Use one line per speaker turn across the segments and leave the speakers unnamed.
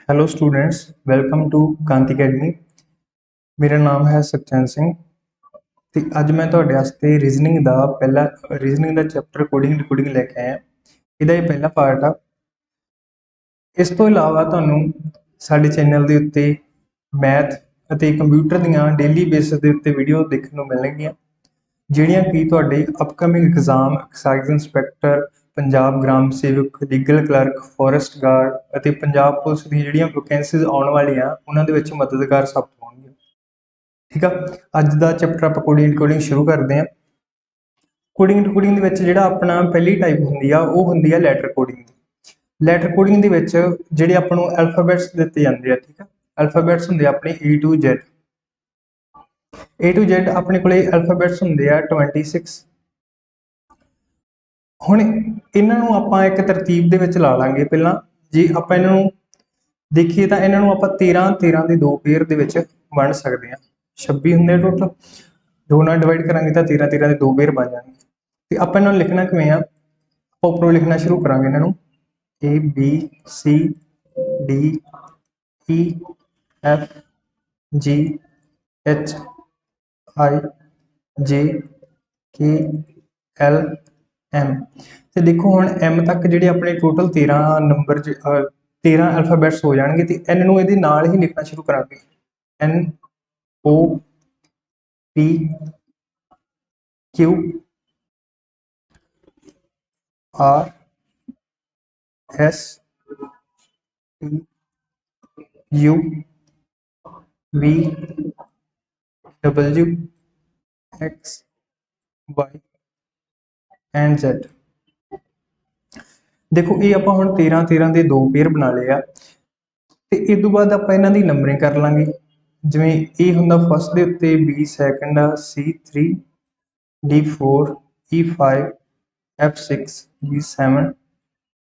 Hello students, welcome to Kanti academy. मेरा नाम है सखचैन सिंह ਤੇ ਅੱਜ ਮੈਂ ਤੁਹਾਡੇ ਵਾਸਤੇ ਰੀਜ਼ਨਿੰਗ ਦਾ ਪਹਿਲਾ ਚੈਪਟਰ ਕੋਡਿੰਗ ਡਿਕੋਡਿੰਗ ਲੈ ਕੇ ਆਇਆ। ਇਹਦਾ ਇਹ ਪਹਿਲਾ ਪਾਰਟ ਆ। ਇਸ ਤੋਂ ਇਲਾਵਾ ਤੁਹਾਨੂੰ ਸਾਡੇ ਚੈਨਲ ਦੇ ਉੱਤੇ ਮੈਥ ਅਤੇ ਕੰਪਿਊਟਰ ਦੀਆਂ ਡੇਲੀ ਬੇਸਿਸ ਦੇ ਉੱਤੇ ਵੀਡੀਓ ਦੇਖਣ ਨੂੰ ਮਿਲਣਗੀਆਂ, ਜਿਹੜੀਆਂ ਕਿ ਤੁਹਾਡੇ upcoming exam excise inspector, Punjab gram ਸੇਵਕ, ਲੀਗਲ ਕਲਰਕ, ਫੋਰੈਸਟ ਗਾਰਡ ਅਤੇ ਪੰਜਾਬ ਪੁਲਿਸ ਦੀਆਂ ਜਿਹੜੀਆਂ ਵੈਕੈਂਸੀਜ਼ ਆਉਣ ਵਾਲੀਆਂ ਉਹਨਾਂ ਦੇ ਵਿੱਚ ਮਦਦਗਾਰ ਸਾਬਤ ਹੋਣਗੀਆਂ। ਠੀਕ ਆ, ਅੱਜ ਦਾ ਚੈਪਟਰ ਆਪਾਂ ਕੋਡਿੰਗ ਡਿਕੋਡਿੰਗ ਸ਼ੁਰੂ ਕਰਦੇ ਹਾਂ। ਕੋਡਿੰਗ ਡਿਕੋਡਿੰਗ ਦੇ ਵਿੱਚ ਜਿਹੜਾ ਆਪਣਾ ਪਹਿਲੀ ਟਾਈਪ ਹੁੰਦੀ ਆ ਉਹ ਹੁੰਦੀ ਆ ਲੈਟਰ ਕੋਡਿੰਗ ਦੀ। ਲੈਟਰ ਕੋਡਿੰਗ ਦੇ ਵਿੱਚ ਜਿਹੜੇ ਆਪਾਂ ਨੂੰ ਅਲਫਾਬੈਟਸ ਦਿੱਤੇ ਜਾਂਦੇ ਆ, ਠੀਕ ਆ, ਅਲਫਾਬੈਟਸ ਹੁੰਦੇ ਆ ਆਪਣੇ A to Z। A to Z ਆਪਣੇ ਕੋਲੇ ਅਲਫਾਬੈਟਸ ਹੁੰਦੇ ਆ 26। ਹੁਣ ਇਹਨਾਂ ਨੂੰ ਆਪਾਂ ਇੱਕ ਤਰਤੀਬ ਦੇ ਵਿੱਚ ਲਾ ਲਾਂਗੇ। ਪਹਿਲਾਂ ਜੇ ਆਪਾਂ ਇਹਨਾਂ ਨੂੰ ਦੇਖੀਏ ਤਾਂ ਇਹਨਾਂ ਨੂੰ ਆਪਾਂ 13 ਦੇ ਦੋ ਪੇਅਰ ਦੇ ਵਿੱਚ ਵੰਡ ਸਕਦੇ ਹਾਂ। 26 ਹੁੰਦੇ ਆ ਟੋਟਲ, ਦੋ ਨਾਲ ਡਿਵਾਈਡ ਕਰਾਂਗੇ ਤਾਂ 13 ਦੇ ਦੋ ਪੇਅਰ ਬਣ ਜਾਣਗੇ। ਤੇ ਆਪਾਂ ਇਹਨਾਂ ਨੂੰ ਲਿਖਣਾ ਕਿਵੇਂ ਆ? ਆਪਾਂ ਉੱਪਰੋਂ ਲਿਖਣਾ ਸ਼ੁਰੂ ਕਰਾਂਗੇ ਇਹਨਾਂ ਨੂੰ A B C D E F G H I J K L M। ਤੇ ਦੇਖੋ ਹੁਣ M ਤੱਕ ਜਿਹੜੇ ਆਪਣੇ ਟੋਟਲ 13 ਨੰਬਰ 13 ਅਲਫਾਬੈਟਸ ਹੋ ਜਾਣਗੇ ਤੇ N ਨੂੰ ਇਹਦੇ ਨਾਲ ਹੀ ਲਿਖਣਾ ਸ਼ੁਰੂ ਕਰਾਂਗੇ। N O P Q R S T U V W X Y and Z। देखो ये ਆਪਾਂ ਹੁਣ 13 ਦੇ ਦੋ ਪੇਅਰ ਬਣਾ ਲਏ ਆ ਤੇ ਇਸ ਤੋਂ ਬਾਅਦ ਆਪਾਂ ਇਹਨਾਂ ਦੀ ਨੰਬਰਿੰਗ ਕਰ ਲਾਂਗੇ। ਜਿਵੇਂ A ਹੁੰਦਾ ਫਸਟ ਦੇ ਉੱਤੇ, B ਸੈਕੰਡ ਆ, C 3, D 4, E 5, F 6, G 7,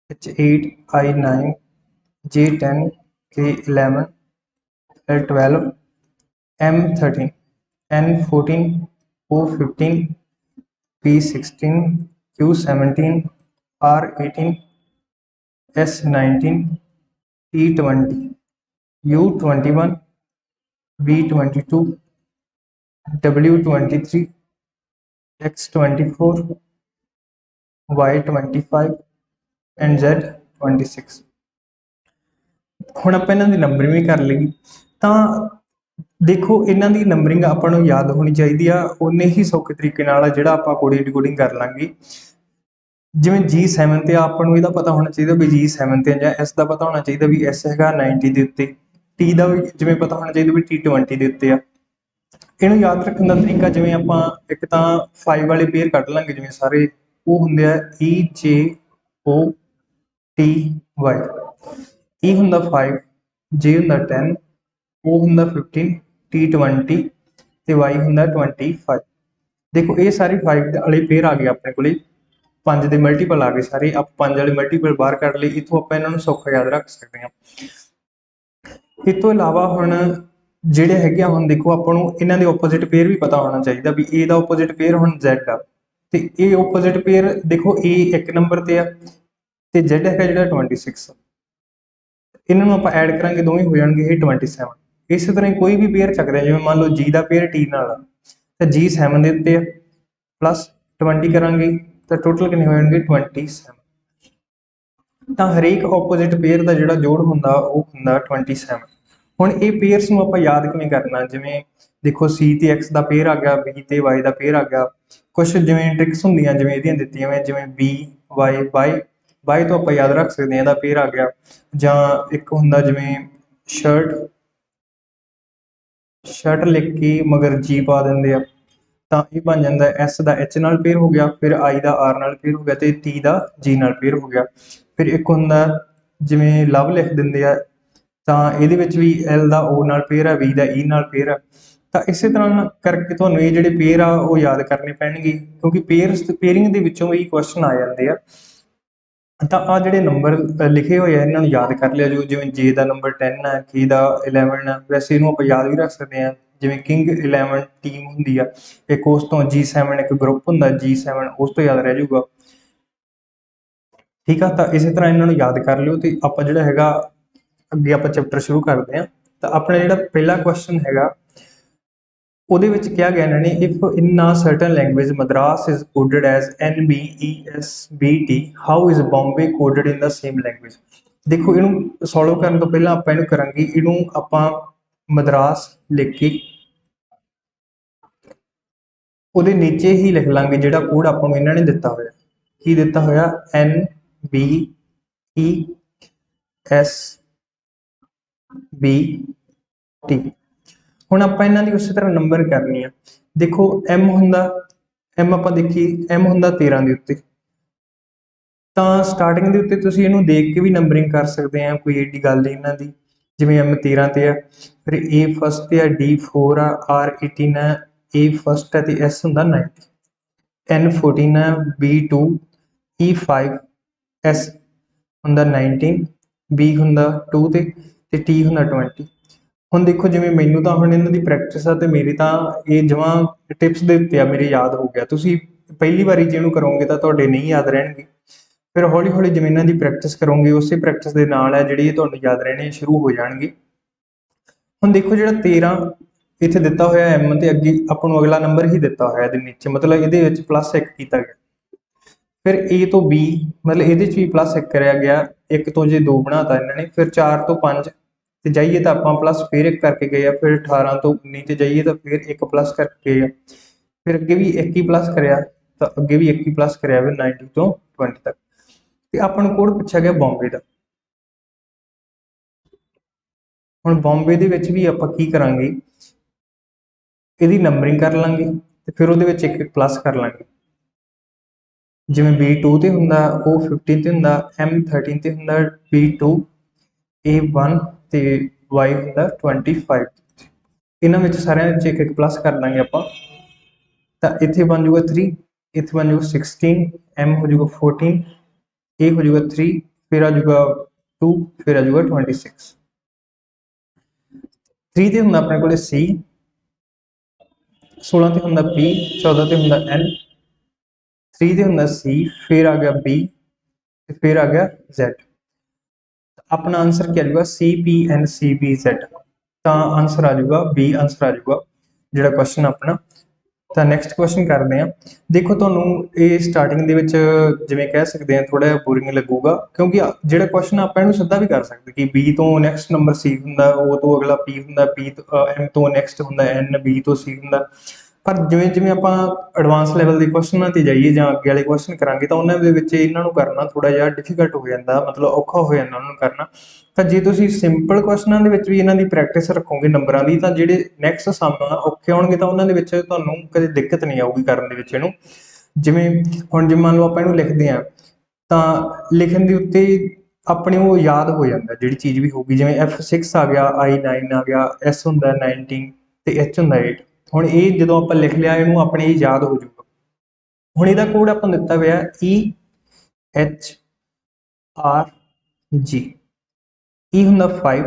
H 8, I 9, J 10, K 11, L 12, M 13, N 14, O 15, P 16, Q 17, R 18, S 19, T 20, U 21, B 22, W 23, X 24, Y 25 and Z 26। ਹੁਣ ਆਪਾਂ ਇਹਨਾਂ ਦੀ ਨੰਬਰਿੰਗ ਵੀ ਕਰ ਲਈ। ਤਾਂ ਦੇਖੋ ਇਹਨਾਂ ਦੀ ਨੰਬਰਿੰਗ ਆਪਾਂ ਨੂੰ ਯਾਦ ਹੋਣੀ ਚਾਹੀਦੀ ਆ ਉਨੇ ਹੀ ਸੌਖੇ ਤਰੀਕੇ ਨਾਲ ਜਿਹੜਾ ਆਪਾਂ ਕੋਡਿੰਗ ਡਿਕੋਡਿੰਗ ਕਰ ਲਾਂਗੇ। ਜਿਵੇਂ G7 ਤੇ ਆਪਾਂ ਨੂੰ ਇਹਦਾ ਪਤਾ ਹੋਣਾ ਚਾਹੀਦਾ ਵੀ G7 ਤੇ, ਜਾਂ S ਦਾ ਪਤਾ ਹੋਣਾ ਚਾਹੀਦਾ ਵੀ S ਹੈਗਾ 90 ਦੇ ਉੱਤੇ, T ਦਾ ਵੀ ਜਿਵੇਂ ਪਤਾ ਹੋਣਾ ਚਾਹੀਦਾ ਵੀ T 20 ਦੇ ਉੱਤੇ ਆ। ਇਹਨੂੰ ਯਾਦ ਰੱਖਣ ਦਾ ਤਰੀਕਾ, ਜਿਵੇਂ ਆਪਾਂ ਇੱਕ ਤਾਂ 5 ਵਾਲੇ ਪੇਅਰ ਕੱਢ ਲਾਂਗੇ, ਜਿਵੇਂ ਸਾਰੇ ਉਹ ਹੁੰਦੇ ਆ E J O T Y। E ਹੁੰਦਾ 5, J ਹੁੰਦਾ 10, O ਹੁੰਦਾ 15, T 20 ਤੇ Y ਹੁੰਦਾ 25। ਦੇਖੋ ਇਹ ਸਾਰੇ 5 ਵਾਲੇ ਪੇਅਰ ਆ ਗਏ ਆਪਣੇ ਕੋਲੇ, 5 ਦੇ ਮਲਟੀਪਲ ਆ ਗਏ ਸਾਰੇ। ਆਪਾਂ 5 ਵਾਲੇ ਮਲਟੀਪਲ ਬਾਹਰ ਕੱਢ ਲਏ, ਇੱਥੋਂ ਆਪਾਂ ਇਹਨਾਂ ਨੂੰ ਸੌਖਾ ਯਾਦ ਰੱਖ ਸਕਦੇ ਹਾਂ। ਇਸ ਤੋਂ ਇਲਾਵਾ ਹੁਣ ਜਿਹੜੇ ਹੈਗੇ ਆ, ਹੁਣ ਦੇਖੋ ਆਪਾਂ ਨੂੰ ਇਹਨਾਂ ਦੇ ਆਪੋਜ਼ਿਟ ਪੇਅਰ ਵੀ ਪਤਾ ਹੋਣਾ ਚਾਹੀਦਾ ਵੀ A ਦਾ ਆਪੋਜ਼ਿਟ ਪੇਅਰ ਹੁਣ Z ਆ ਤੇ ਇਹ ਆਪੋਜ਼ਿਟ ਪੇਅਰ ਦੇਖੋ A 1 ਨੰਬਰ ਤੇ ਆ ਤੇ Z ਹੈਗਾ ਜਿਹੜਾ 26। ਇਹਨਾਂ ਨੂੰ ਆਪਾਂ ਐਡ ਕਰਾਂਗੇ, ਦੋਵੇਂ ਹੋ ਜਾਣਗੇ ਇਹ 27। ਇਸੇ ਤਰ੍ਹਾਂ ਕੋਈ ਵੀ ਪੇਅਰ ਚੱਕਦੇ ਆ, ਜਿਵੇਂ ਮੰਨ ਲਓ G ਦਾ ਪੇਅਰ T ਨਾਲ ਆ ਤਾਂ G 7 ਦੇ ਉੱਤੇ ਆ, ਪਲੱਸ 20 ਕਰਾਂਗੇ ਤਾਂ ਟੋਟਲ ਕਿੰਨੇ ਹੋ ਜਾਣਗੇ 27। ਤਾਂ ਹਰੇਕ ਆਪੋਜ਼ਿਟ ਪੇਅਰ ਦਾ ਜਿਹੜਾ ਜੋੜ ਹੁੰਦਾ ਉਹ ਹੁੰਦਾ 27। ਹੁਣ ਇਹ ਪੇਅਰਸ ਨੂੰ ਆਪਾਂ ਯਾਦ ਕਿਵੇਂ ਕਰਨਾ? ਜਿਵੇਂ ਦੇਖੋ C ਤੇ X ਦਾ ਪੇਅਰ ਆ ਗਿਆ, B ਤੇ Y ਦਾ ਪੇਅਰ ਆ ਗਿਆ। ਕੁਛ ਜਿਵੇਂ ਟ੍ਰਿਕਸ ਹੁੰਦੀਆਂ ਜਿਵੇਂ ਇਹਦੀਆਂ ਦਿੱਤੀਆਂ ਹੋਈਆਂ, ਜਿਵੇਂ B Y ਤੋਂ ਆਪਾਂ ਯਾਦ ਰੱਖ ਸਕਦੇ ਹਾਂ ਇਹਦਾ ਪੇਅਰ ਆ ਗਿਆ। ਜਾਂ ਇੱਕ ਹੁੰਦਾ ਜਿਵੇਂ ਸ਼ਰਟ ਲਿਖ ਕੇ ਮਗਰ G ਪਾ ਦਿੰਦੇ ਆ ਤਾਂ ਇਹ ਬਣ ਜਾਂਦਾ S ਦਾ H ਨਾਲ ਪੇਅਰ ਹੋ ਗਿਆ, ਫਿਰ I ਦਾ R ਨਾਲ ਪੇਅਰ ਹੋ ਗਿਆ ਤੇ T ਦਾ G ਨਾਲ ਪੇਅਰ ਹੋ ਗਿਆ। ਫਿਰ ਇੱਕ ਹੁੰਦਾ ਜਿਵੇਂ ਲਵ ਲਿਖ ਦਿੰਦੇ ਆ ਤਾਂ ਇਹਦੇ ਵਿੱਚ ਵੀ L ਦਾ O ਨਾਲ ਪੇਅਰ ਆ, V ਦਾ E ਨਾਲ ਪੇਅਰ ਆ। ਤਾਂ ਇਸੇ ਤਰ੍ਹਾਂ ਕਰਕੇ ਤੁਹਾਨੂੰ ਇਹ ਜਿਹੜੇ ਪੇਅਰ ਆ ਉਹ ਯਾਦ ਕਰਨੇ ਪੈਣਗੇ, ਕਿਉਂਕਿ ਪੇਅਰਿੰਗ ਦੇ ਵਿੱਚੋਂ ਵੀ ਕੁਐਸਚਨ ਆ ਜਾਂਦੇ ਆ। ਤਾਂ ਆ ਜਿਹੜੇ ਨੰਬਰ ਲਿਖੇ ਹੋਏ ਆ ਇਹਨਾਂ ਨੂੰ ਯਾਦ ਕਰ ਲਿਆ ਜੋ, ਜਿਵੇਂ J ਦਾ ਨੰਬਰ 10 ਆ, K ਦਾ 11 ਆ। ਵੈਸੇ ਇਹਨੂੰ ਆਪਾਂ ਯਾਦ ਵੀ ਰੱਖ ਸਕਦੇ ਹਾਂ, ਜਿਵੇਂ ਕਿੰਗ 11 ਟੀਮ ਹੁੰਦੀ ਆ, ਇੱਕ ਉਸ ਤੋਂ G7 ਇੱਕ ਗਰੁੱਪ ਹੁੰਦਾ G7, ਉਸ ਤੋਂ ਯਾਦ ਰਹਿ ਜਾਊਗਾ। ਠੀਕ ਆ, ਤਾਂ ਇਸੇ ਤਰ੍ਹਾਂ ਇਹਨਾਂ ਨੂੰ ਯਾਦ ਕਰ ਲਿਓ ਤੇ ਆਪਾਂ ਜਿਹੜਾ ਹੈਗਾ ਅੱਗੇ ਆਪਾਂ ਚੈप्टर शुरू करते हैं। तो अपना जो पहला क्वेश्चन हैगा ਉਹਦੇ ਵਿੱਚ ਕਿਹਾ ਗਿਆ ਇਹਨਾਂ ਨੇ if in a certain language Madras is coded as NBESBT how is Bombay coded in the same language. ਦੇਖੋ ਇਹਨੂੰ ਸੋਲਵ ਕਰਨ ਤੋਂ ਪਹਿਲਾਂ ਆਪਾਂ ਇਹਨੂੰ ਕਰਾਂਗੇ, ਇਹਨੂੰ ਆਪਾਂ ਮਦਰਾਸ ਲਿਖ ਕੇ ਉਹਦੇ ਨੀਚੇ ਹੀ ਲਿਖ ਲਾਂਗੇ ਜਿਹੜਾ ਕੋਡ ਆਪਾਂ ਨੂੰ ਇਹਨਾਂ ਨੇ ਦਿੱਤਾ ਹੋਇਆ। ਕੀ ਦਿੱਤਾ ਹੋਇਆ? NBESBT। ਹੁਣ ਆਪਾਂ ਇਹਨਾਂ ਦੀ ਉਸੇ ਤਰ੍ਹਾਂ ਨੰਬਰ ਕਰਨੀ ਆ। ਦੇਖੋ m ਹੁੰਦਾ, m ਆਪਾਂ ਦੇਖੀਏ m ਹੁੰਦਾ 13 ਦੇ ਉੱਤੇ, ਤਾਂ ਸਟਾਰਟਿੰਗ ਦੇ ਉੱਤੇ ਤੁਸੀਂ ਇਹਨੂੰ ਦੇਖ ਕੇ ਵੀ ਨੰਬਰਿੰਗ ਕਰ ਸਕਦੇ ਆ, ਕੋਈ ਏਡੀ ਗੱਲ ਨਹੀਂ ਇਹਨਾਂ ਦੀ। ਜਿਵੇਂ m 13 ਤੇ ਆ, ਫਿਰ a ਫਸਟ ਤੇ ਆ, d 4 ਆ, r 18 ਆ, a ਫਸਟ ਹੈ ਤੇ s ਹੁੰਦਾ 90, n 14 ਆ, b 2, e 5, s ਹੁੰਦਾ 19, b ਹੁੰਦਾ 2 ਤੇ t ਹੁੰਦਾ 20। ਹੁਣ ਦੇਖੋ ਜਿਵੇਂ ਮੈਨੂੰ ਤਾਂ ਹੁਣ ਇਹਨਾਂ ਦੀ ਪ੍ਰੈਕਟਿਸ ਆ ਤੇ ਮੇਰੀ ਤਾਂ ਇਹ ਜਮਾਂ ਟਿਪਸ ਦੇ ਉੱਤੇ ਆ, ਮੇਰੇ ਯਾਦ ਹੋ ਗਿਆ। ਤੁਸੀਂ ਪਹਿਲੀ ਵਾਰੀ ਜਿਹਨੂੰ ਕਰੋਗੇ ਤਾਂ ਤੁਹਾਡੇ ਨਹੀਂ ਯਾਦ ਰਹਿਣਗੇ, ਫਿਰ ਹੌਲੀ ਹੌਲੀ ਜਿਵੇਂ ਇਹਨਾਂ ਦੀ ਪ੍ਰੈਕਟਿਸ ਕਰੋਗੇ ਉਸੇ ਪ੍ਰੈਕਟਿਸ ਦੇ ਨਾਲ ਹੈ ਜਿਹੜੀ ਇਹ ਤੁਹਾਨੂੰ ਯਾਦ ਰਹਿਣੇ ਸ਼ੁਰੂ ਹੋ ਜਾਣਗੇ। ਹੁਣ ਦੇਖੋ ਜਿਹੜਾ 13 ਇੱਥੇ ਦਿੱਤਾ ਹੋਇਆ m ਤੇ ਅੱਗੇ ਆਪਾਂ ਨੂੰ ਅਗਲਾ ਨੰਬਰ ਹੀ ਦਿੱਤਾ ਹੋਇਆ ਇਹਦੇ ਨੀਚੇ, ਮਤਲਬ ਇਹਦੇ ਵਿੱਚ +1 ਕੀਤਾ ਗਿਆ। ਫਿਰ a ਤੋਂ b ਮਤਲਬ ਇਹਦੇ 'ਚ ਵੀ +1 ਕਰਿਆ ਗਿਆ, 1 ਤੋਂ ਜੇ 2 ਬਣਾਤਾ ਇਹਨਾਂ ਨੇ। ਫਿਰ 4 ਤੋਂ 5 ਤੇ ਜਾਈਏ ਤਾਂ ਆਪਾਂ ਪਲੱਸ ਫਿਰ 1 ਕਰਕੇ ਗਏ ਆ, ਫਿਰ 18 ਤੋਂ 19 ਤੇ ਜਾਈਏ ਤਾਂ ਫਿਰ 1 ਪਲੱਸ ਕਰਕੇ ਗਏ ਆ, ਫਿਰ ਅੱਗੇ ਵੀ 1 ਹੀ ਪਲੱਸ ਕਰਿਆ, ਤਾਂ ਅੱਗੇ ਵੀ 1 ਹੀ ਪਲੱਸ ਕਰਿਆ, ਫਿਰ 90 ਤੋਂ 20 ਤੱਕ। ਤੇ ਆਪਾਂ ਨੂੰ ਕੋਡ ਪੁੱਛਿਆ ਗਿਆ ਬੰਬੇ ਦਾ। ਹੁਣ ਬੰਬੇ ਦੇ ਵਿੱਚ ਵੀ ਆਪਾਂ ਕੀ ਕਰਾਂਗੇ, ਇਹਦੀ ਨੰਬਰਿੰਗ ਕਰ ਲਾਂਗੇ ਤੇ ਫਿਰ ਉਹਦੇ ਵਿੱਚ 1 ਪਲੱਸ ਕਰ ਲਾਂਗੇ। ਜਿਵੇਂ B2 ਤੇ ਹੁੰਦਾ, ਉਹ 15 ਤੇ ਹੁੰਦਾ, M 13 ਤੇ ਹੁੰਦਾ, B2 A1 ਤੇ y ਹੁੰਦਾ 25। ਇਹਨਾਂ ਵਿੱਚ ਸਾਰਿਆਂ ਵਿੱਚ 1 ਪਲੱਸ ਕਰ ਦਾਂਗੇ ਆਪਾਂ, ਤਾਂ ਇੱਥੇ ਬਣ ਜਾਊਗਾ 3, ਇੱਥੇ ਬਣ ਜਾਊਗਾ 16, m ਹੋ ਜਾਊਗਾ 14, a ਹੋ ਜਾਊਗਾ 3, ਫਿਰ ਆ ਜਾਊਗਾ 2, ਫਿਰ ਆ ਜਾਊਗਾ 26। 3 ਤੇ ਹੁੰਦਾ ਆਪਣੇ ਕੋਲੇ c, 16 ਤੇ ਹੁੰਦਾ p, 14 ਤੇ ਹੁੰਦਾ n, 3 ਤੇ ਹੁੰਦਾ c, ਫਿਰ ਆ ਗਿਆ b ਤੇ ਫਿਰ ਆ ਗਿਆ z। अपना आंसर क्या आ जाएगा CPNCBZ, तो आंसर आ जाएगा बी, आंसर आ जाएगा ਜਿਹੜਾ क्वेश्चन अपना। ਤਾਂ ਨੈਕਸਟ ਕੁਐਸਚਨ ਕਰਦੇ ਆ। ਦੇਖੋ ਤੁਹਾਨੂੰ ਇਹ ਸਟਾਰਟਿੰਗ ਦੇ ਵਿੱਚ ਜਿਵੇਂ ਕਹਿ ਸਕਦੇ ਆ ਥੋੜਾ ਜਿਹਾ ਬੋਰਿੰਗ ਲੱਗੂਗਾ, ਕਿਉਂਕਿ ਜਿਹੜਾ ਕੁਐਸਚਨ ਆਪਾਂ ਇਹਨੂੰ ਸਿੱਧਾ ਵੀ ਕਰ ਸਕਦੇ ਕਿ B ਤੋਂ ਨੈਕਸਟ ਨੰਬਰ C ਹੁੰਦਾ, O ਤੋਂ ਅਗਲਾ P ਹੁੰਦਾ, P ਤੋਂ M ਤੋਂ ਨੈਕਸਟ ਹੁੰਦਾ N, B ਤੋਂ C ਹੁੰਦਾ। ਪਰ ਜਿਵੇਂ ਜਿਵੇਂ ਆਪਾਂ ਐਡਵਾਂਸ ਲੈਵਲ ਦੇ ਕੁਐਸਚਨਾਂ ਤੇ ਜਾਈਏ ਜਾਂ ਅੱਗੇ ਵਾਲੇ ਕੁਐਸਚਨ ਕਰਾਂਗੇ ਤਾਂ ਉਹਨਾਂ ਦੇ ਵਿੱਚ ਇਹਨਾਂ ਨੂੰ ਕਰਨਾ ਥੋੜਾ ਜਿਹਾ ਡਿਫਿਕਲਟ ਹੋ ਜਾਂਦਾ, ਮਤਲਬ ਔਖਾ ਹੋ ਜਾਂਦਾ ਉਹਨਾਂ ਨੂੰ ਕਰਨਾ। ਤਾਂ ਜੇ ਤੁਸੀਂ ਸਿੰਪਲ ਕੁਐਸਚਨਾਂ ਦੇ ਵਿੱਚ ਵੀ ਇਹਨਾਂ ਦੀ ਪ੍ਰੈਕਟਿਸ ਰੱਖੋਗੇ ਨੰਬਰਾਂ ਦੀ, ਤਾਂ ਜਿਹੜੇ ਨੈਕਸਟ ਸਮ ਔਖੇ ਆਉਣਗੇ ਤਾਂ ਉਹਨਾਂ ਦੇ ਵਿੱਚ ਤੁਹਾਨੂੰ ਕਦੇ ਦਿੱਕਤ ਨਹੀਂ ਆਊਗੀ ਕਰਨ ਦੇ ਵਿੱਚ ਇਹਨੂੰ। ਜਿਵੇਂ ਹੁਣ ਜੇ ਮੰਨ ਲਓ ਆਪਾਂ ਇਹਨੂੰ ਲਿਖਦੇ ਹਾਂ ਤਾਂ ਲਿਖਣ ਦੇ ਉੱਤੇ ਆਪਣੀ ਉਹ ਯਾਦ ਹੋ ਜਾਂਦਾ ਜਿਹੜੀ ਚੀਜ਼ ਵੀ ਹੋਊਗੀ। ਜਿਵੇਂ F6 ਆ ਗਿਆ, I9 ਆ ਗਿਆ, S ਹੁੰਦਾ 19 ਤੇ H ਹੁੰਦਾ 8। ਹੁਣ ਇਹ ਜਦੋਂ ਆਪਾਂ ਲਿਖ ਲਿਆ ਇਹਨੂੰ ਆਪਣੇ ਹੀ ਯਾਦ ਹੋ ਜਾਊਗਾ। ਹੁਣ ਇਹਦਾ ਕੋਡ ਆਪਾਂ ਦਿੱਤਾ ਹੋਇਆ EHRG। E ਹੁੰਦਾ 5,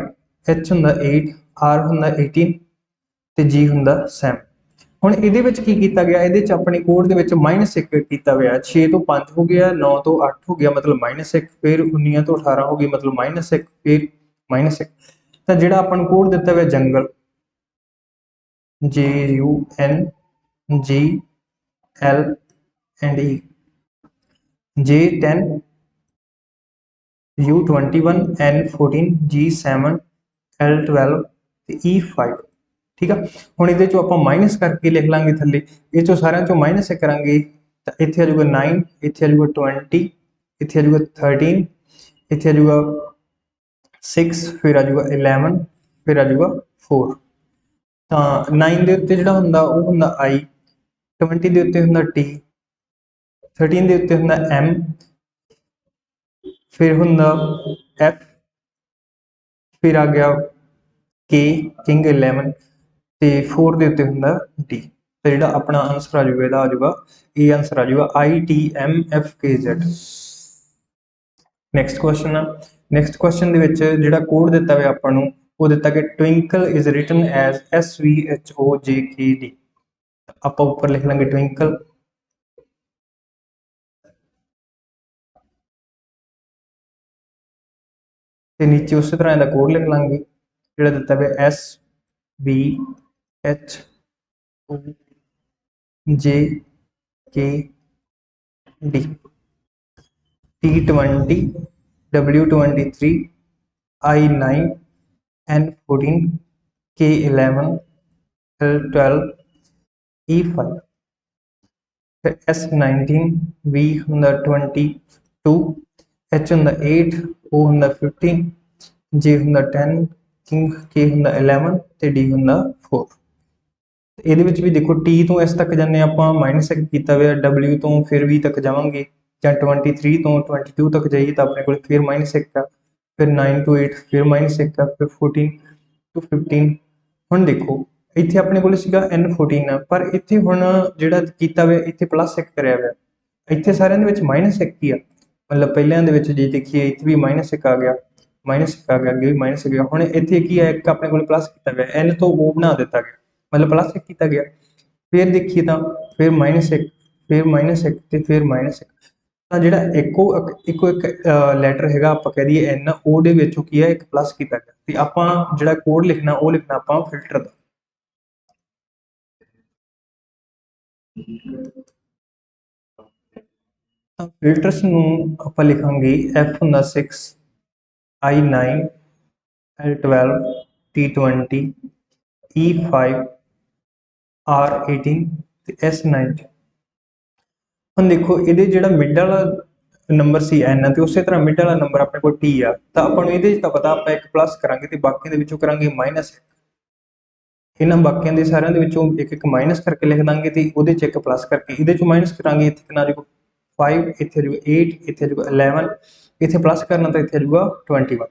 H ਹੁੰਦਾ 8, R ਹੁੰਦਾ 18 ਤੇ G ਹੁੰਦਾ 7। ਹੁਣ ਇਹਦੇ ਵਿੱਚ ਕੀ ਕੀਤਾ ਗਿਆ, ਇਹਦੇ ਚ ਆਪਣੇ ਕੋਡ ਦੇ ਵਿੱਚ -1 ਕੀਤਾ ਹੋਇਆ। 6 ਤੋਂ 5 ਹੋ ਗਿਆ, 9 ਤੋਂ 8 ਹੋ ਗਿਆ ਮਤਲਬ -1, ਫਿਰ 19 ਤੋਂ 18 ਹੋ ਗਈ ਮਤਲਬ -1, ਫਿਰ -1। ਤਾਂ ਜਿਹੜਾ ਆਪਾਂ ਨੂੰ ਕੋਡ ਦਿੱਤਾ ਹੋਇਆ ਜੰਗਲ JUNGLE, J10, U21, N14, G7, L12 ਤੇ E5। ਠੀਕ ਆ। ਹੁਣ ਇਹਦੇ ਚੋਂ ਆਪਾਂ ਮਾਈਨਸ ਕਰਕੇ ਲਿਖ ਲਾਂਗੇ ਥੱਲੇ, ਇਹ ਚੋਂ ਸਾਰਿਆਂ ਚੋਂ -1 ਕਰਾਂਗੇ ਤਾਂ ਇੱਥੇ ਆ ਜਾਊਗਾ 9, ਇੱਥੇ ਆ ਜਾਊਗਾ 20, ਇੱਥੇ ਆ ਜਾਊਗਾ 13, ਇੱਥੇ ਆ ਜਾਊਗਾ 6, ਫਿਰ ਆ ਜਾਊਗਾ 11, ਫਿਰ ਆ ਜਾਊਗਾ 4। ਤਾਂ 9 ਦੇ ਉੱਤੇ ਜਿਹੜਾ ਹੁੰਦਾ ਉਹ ਹੁੰਦਾ I, 20 ਦੇ ਉੱਤੇ ਹੁੰਦਾ T, 13 ਦੇ ਉੱਤੇ ਹੁੰਦਾ M, ਫਿਰ ਹੁੰਦਾ F, ਫਿਰ ਆ ਗਿਆ K, ਕਿੰਗ 11 ਤੇ 4 ਦੇ ਉੱਤੇ ਹੁੰਦਾ D। ਤੇ ਜਿਹੜਾ ਆਪਣਾ ਆਨਸਰ ਆ ਜਾਊਗਾ ਇਹਦਾ ਆ ਜਾਊਗਾ, ਇਹ ਆਨਸਰ ਆ ਜਾਊਗਾ ITMFKZ। ਨੈਕਸਟ ਕੁਐਸਚਨ ਆ। ਨੈਕਸਟ ਕੁਐਸਚਨ ਦੇ ਵਿੱਚ ਜਿਹੜਾ ਕੋਡ ਦਿੱਤਾ ਹੋਇਆ ਆਪਾਂ ਨੂੰ ਉਹ ਦਿੱਤਾ ਕਿ Twinkle is written as SVHOJKD। ਆਪਾਂ ਉੱਪਰ ਲਿਖ ਲਾਂਗੇ ਟਵਿੰਕਲ, ਤੇ ਨੀਚੇ ਉਸੇ ਤਰ੍ਹਾਂ ਇਹਦਾ ਕੋਡ ਲਿਖ ਲਾਂਗੇ ਜਿਹੜਾ ਦਿੱਤਾ ਹੋਇਆ SBHOJKD T20 W23 I9 N14 K11 L12 E5 फिर S19 V ਹੁੰਦਾ 22 H ਹੁੰਦਾ 8 O ਹੁੰਦਾ 15 J ਹੁੰਦਾ 10 King K ਹੁੰਦਾ 11 ਤੇ D ਹੁੰਦਾ 4 ਇਹਦੇ ਵਿੱਚ ਵੀ ਦੇਖੋ T ਤੋਂ S ਤੱਕ ਜਾਂਦੇ ਆਪਾਂ -1 ਕੀਤਾ ਹੋਇਆ W ਤੋਂ ਫਿਰ V ਤੱਕ ਜਾਵਾਂਗੇ ਜਾਂ 23 ਤੋਂ 22 ਤੱਕ ਜਾਈਏ ਤਾਂ ਆਪਣੇ ਕੋਲ ਫਿਰ -1 ਆ ਫਿਰ 9 ਤੋਂ 8 ਫਿਰ -1 ਆ ਫਿਰ 14 ਤੋਂ 15 ਹੁਣ ਦੇਖੋ ਇੱਥੇ ਆਪਣੇ ਕੋਲ ਸੀਗਾ N14 ਆ ਪਰ ਇੱਥੇ ਹੁਣ ਜਿਹੜਾ ਕੀਤਾ ਹੋਇਆ ਇੱਥੇ +1 ਕਰਿਆ ਹੋਇਆ ਇੱਥੇ ਸਾਰਿਆਂ ਦੇ ਵਿੱਚ -1 ਹੀ ਆ ਮਤਲਬ ਪਹਿਲਿਆਂ ਦੇ ਵਿੱਚ ਜੇ ਦੇਖੀਏ ਇੱਥੇ ਵੀ -1 ਆ ਗਿਆ -1 ਆ ਗਿਆ ਅੱਗੇ ਵੀ -1 ਗਿਆ ਹੁਣ ਇੱਥੇ ਕੀ ਆ ਇੱਕ ਆਪਣੇ ਕੋਲ ਪਲੱਸ ਕੀਤਾ ਹੋਇਆ N ਤੋਂ O ਬਣਾ ਦਿੱਤਾ ਗਿਆ मतलब +1 किया गया फिर देखिए तो फिर -1 फिर -1 ਤੇ ਫਿਰ -1 ਤਾਂ ਜਿਹੜਾ ਇੱਕੋ ਇੱਕ ਲੈਟਰ ਹੈਗਾ ਆਪਾਂ ਕਹਿ ਦਈਏ N ਉਹਦੇ ਵਿੱਚੋਂ ਕੀ ਹੈ ਇੱਕ ਪਲੱਸ ਕੀਤਾ ਗਿਆ ਤੇ ਆਪਾਂ ਜਿਹੜਾ ਕੋਡ ਲਿਖਣਾ ਉਹ ਲਿਖਣਾ ਆਪਾਂ ਫਿਲਟਰ ਦਾ ਤਾਂ ਫਿਲਟਰਸ ਨੂੰ ਆਪਾਂ ਲਿਖਾਂਗੇ F ਹੁੰਦਾ 6 I9 L12 T20 E5 R18 ਤੇ S19 ਹੁਣ ਦੇਖੋ ਇਹਦੇ ਜਿਹੜਾ ਮਿਡ ਵਾਲਾ ਨੰਬਰ ਸੀ N ਤੇ ਉਸੇ ਤਰ੍ਹਾਂ ਮਿਡ ਵਾਲਾ ਨੰਬਰ ਆਪਣੇ ਕੋਲ T ਆ ਤਾਂ ਆਪਾਂ ਨੂੰ ਇਹਦੇ 'ਚ ਤਾਂ ਪਤਾ ਆਪਾਂ ਇੱਕ ਪਲੱਸ ਕਰਾਂਗੇ ਤੇ ਬਾਕੀਆਂ ਦੇ ਵਿੱਚੋਂ ਕਰਾਂਗੇ -1 ਇਹਨਾਂ ਬਾਕੀਆਂ ਦੇ ਸਾਰਿਆਂ ਦੇ ਵਿੱਚੋਂ ਇੱਕ ਮਾਈਨਸ ਕਰਕੇ ਲਿਖ ਦਾਂਗੇ ਤੇ ਉਹਦੇ 'ਚ ਇੱਕ ਪਲੱਸ ਕਰਕੇ ਇਹਦੇ 'ਚੋਂ ਮਾਈਨਸ ਕਰਾਂਗੇ ਇੱਥੇ ਕਿੰਨਾ ਆ ਜਾਊਗਾ 5 ਇੱਥੇ ਆ ਜਾਊਗਾ 8 ਇੱਥੇ ਆ ਜਾਊਗਾ 11 ਇੱਥੇ ਪਲੱਸ ਕਰਨਾ ਤਾਂ ਇੱਥੇ ਆ ਜਾਊਗਾ 21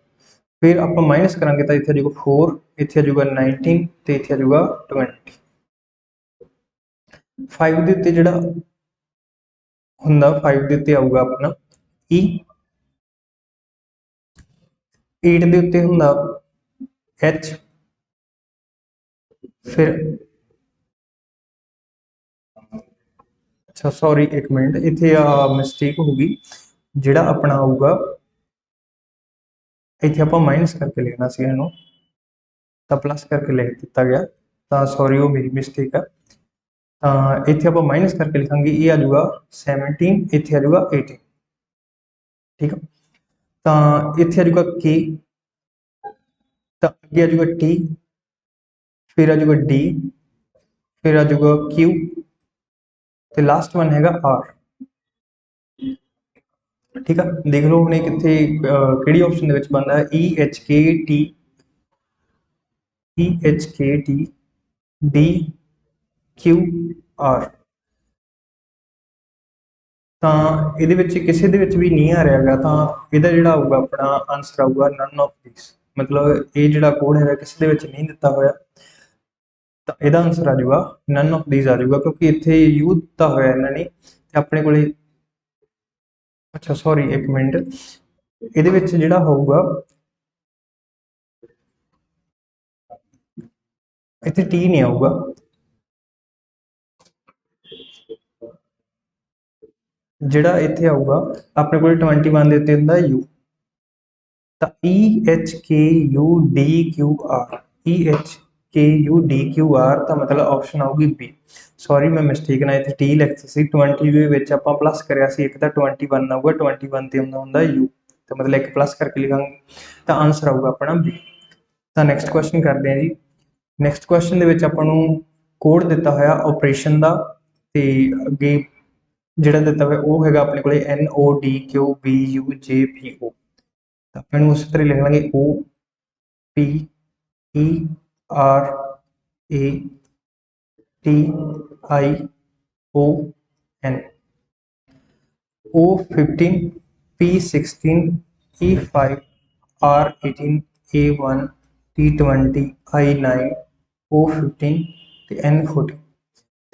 ਫਿਰ ਆਪਾਂ ਮਾਈਨਸ ਕਰਾਂਗੇ ਤਾਂ ਇੱਥੇ ਆ ਜਾਊਗਾ 4 ਇੱਥੇ ਆ ਜਾਊਗਾ 19 ਤੇ ਇੱਥੇ ਆ ਜਾਊਗਾ 20 5 ਦੇ ਉੱਤੇ ਜਿਹੜਾ ਹੁੰਦਾ 5 ਦੇ ਉੱਤੇ ਆਊਗਾ ਆਪਣਾ E 8 ਦੇ ਉੱਤੇ ਹੁੰਦਾ H फिर अच्छा सॉरी एक मिनट इतने मिस्टेक होगी जिहड़ा अपना आऊगा इतने आप माइनस करके लिखना सी इहनूं तो प्लस करके लिख दिता गया तो सॉरी वो मेरी मिस्टेक है इतने आप माइनस करके लिखांगे ये आ जाऊगा 17 इतने आ जाऊगा 18 ठीक है तो इतने आ जाऊगा K तो अगे आ जाऊगा T फिर आ जाऊगा D फिर आ जाऊगा Q तो लास्ट वन हैगा R ठीक है देख लो हमने कितने किहड़ी ऑप्शन दे विच बनदा है EHKT DQR ਤਾਂ ਇਹਦੇ ਵਿੱਚ ਕਿਸੇ ਦੇ ਵਿੱਚ ਵੀ ਨਹੀਂ ਆ ਰਿਹਾਗਾ ਤਾਂ ਇਹਦਾ ਜਿਹੜਾ ਆਊਗਾ ਆਪਣਾ ਆਨਸਰ ਆਊਗਾ ਨਨ ਆਫ ਥੀਸ ਮਤਲਬ ਇਹ ਜਿਹੜਾ ਕੋਡ ਹੈਗਾ ਕਿਸੇ ਦੇ ਵਿੱਚ ਨਹੀਂ ਦਿੱਤਾ ਹੋਇਆ ਤਾਂ ਇਹਦਾ ਆਨਸਰ ਆ ਜਾਊਗਾ ਨਨ ਆਫ ਥੀਸ ਆ ਜਾਊਗਾ ਕਿਉਂਕਿ ਇੱਥੇ ਯੂ ਦਿੱਤਾ ਹੋਇਆ ਇਹਨਾਂ ਨੇ ਤੇ ਆਪਣੇ ਕੋਲੇ अच्छा सॉरी एक मिनट ਇਹਦੇ ਵਿੱਚ ਜਿਹੜਾ ਹੋਊਗਾ ਇੱਥੇ T ਨਹੀਂ ਆਊਗਾ ਜਿਹੜਾ ਇੱਥੇ ਆਊਗਾ ਆਪਣੇ ਕੋਲ 21 ਦੇ ਉੱਤੇ ਹੁੰਦਾ U ਤਾਂ EHKUDQR ਤਾਂ ਮਤਲਬ ਆਪਸ਼ਨ ਆਊਗੀ B सॉरी मैं मिस्टेक ना इतने T लिखती सी 20 ਦੇ ਵਿੱਚ ਆਪਾਂ ਪਲੱਸ ਕਰਿਆ ਸੀ ਇੱਕ ਤਾਂ 21 ਆਊਗਾ 21 ਤੇ ਹੁੰਦਾ U ਤਾਂ ਮਤਲਬ ਇੱਕ ਪਲੱਸ ਕਰਕੇ ਲਿਖਾਂਗੇ ਤਾਂ ਆਨਸਰ ਆਊਗਾ ਆਪਣਾ B ਤਾਂ ਨੈਕਸਟ ਕੁਐਸਚਨ ਕਰਦੇ ਹਾਂ ਜੀ ਨੈਕਸਟ ਕੁਐਸਚਨ ਦੇ ਵਿੱਚ ਆਪਾਂ ਨੂੰ ਕੋਡ ਦਿੱਤਾ ਹੋਇਆ ਆਪਰੇਸ਼ਨ ਦਾ ਤੇ ਅੱਗੇ ਜਿਹੜਾ ਦਿੱਤਾ ਹੋਇਆ ਉਹ ਹੈਗਾ ਆਪਣੇ ਕੋਲੇ NODQBUJPO ਤਾਂ ਆਪਾਂ ਨੂੰ ਉਸੇ ਤਰ੍ਹਾਂ ਲਿਖ ਲਾਂਗੇ OPERATION O15 P16 E5 R18 A1 T20 I9 O15 ਤੇ N14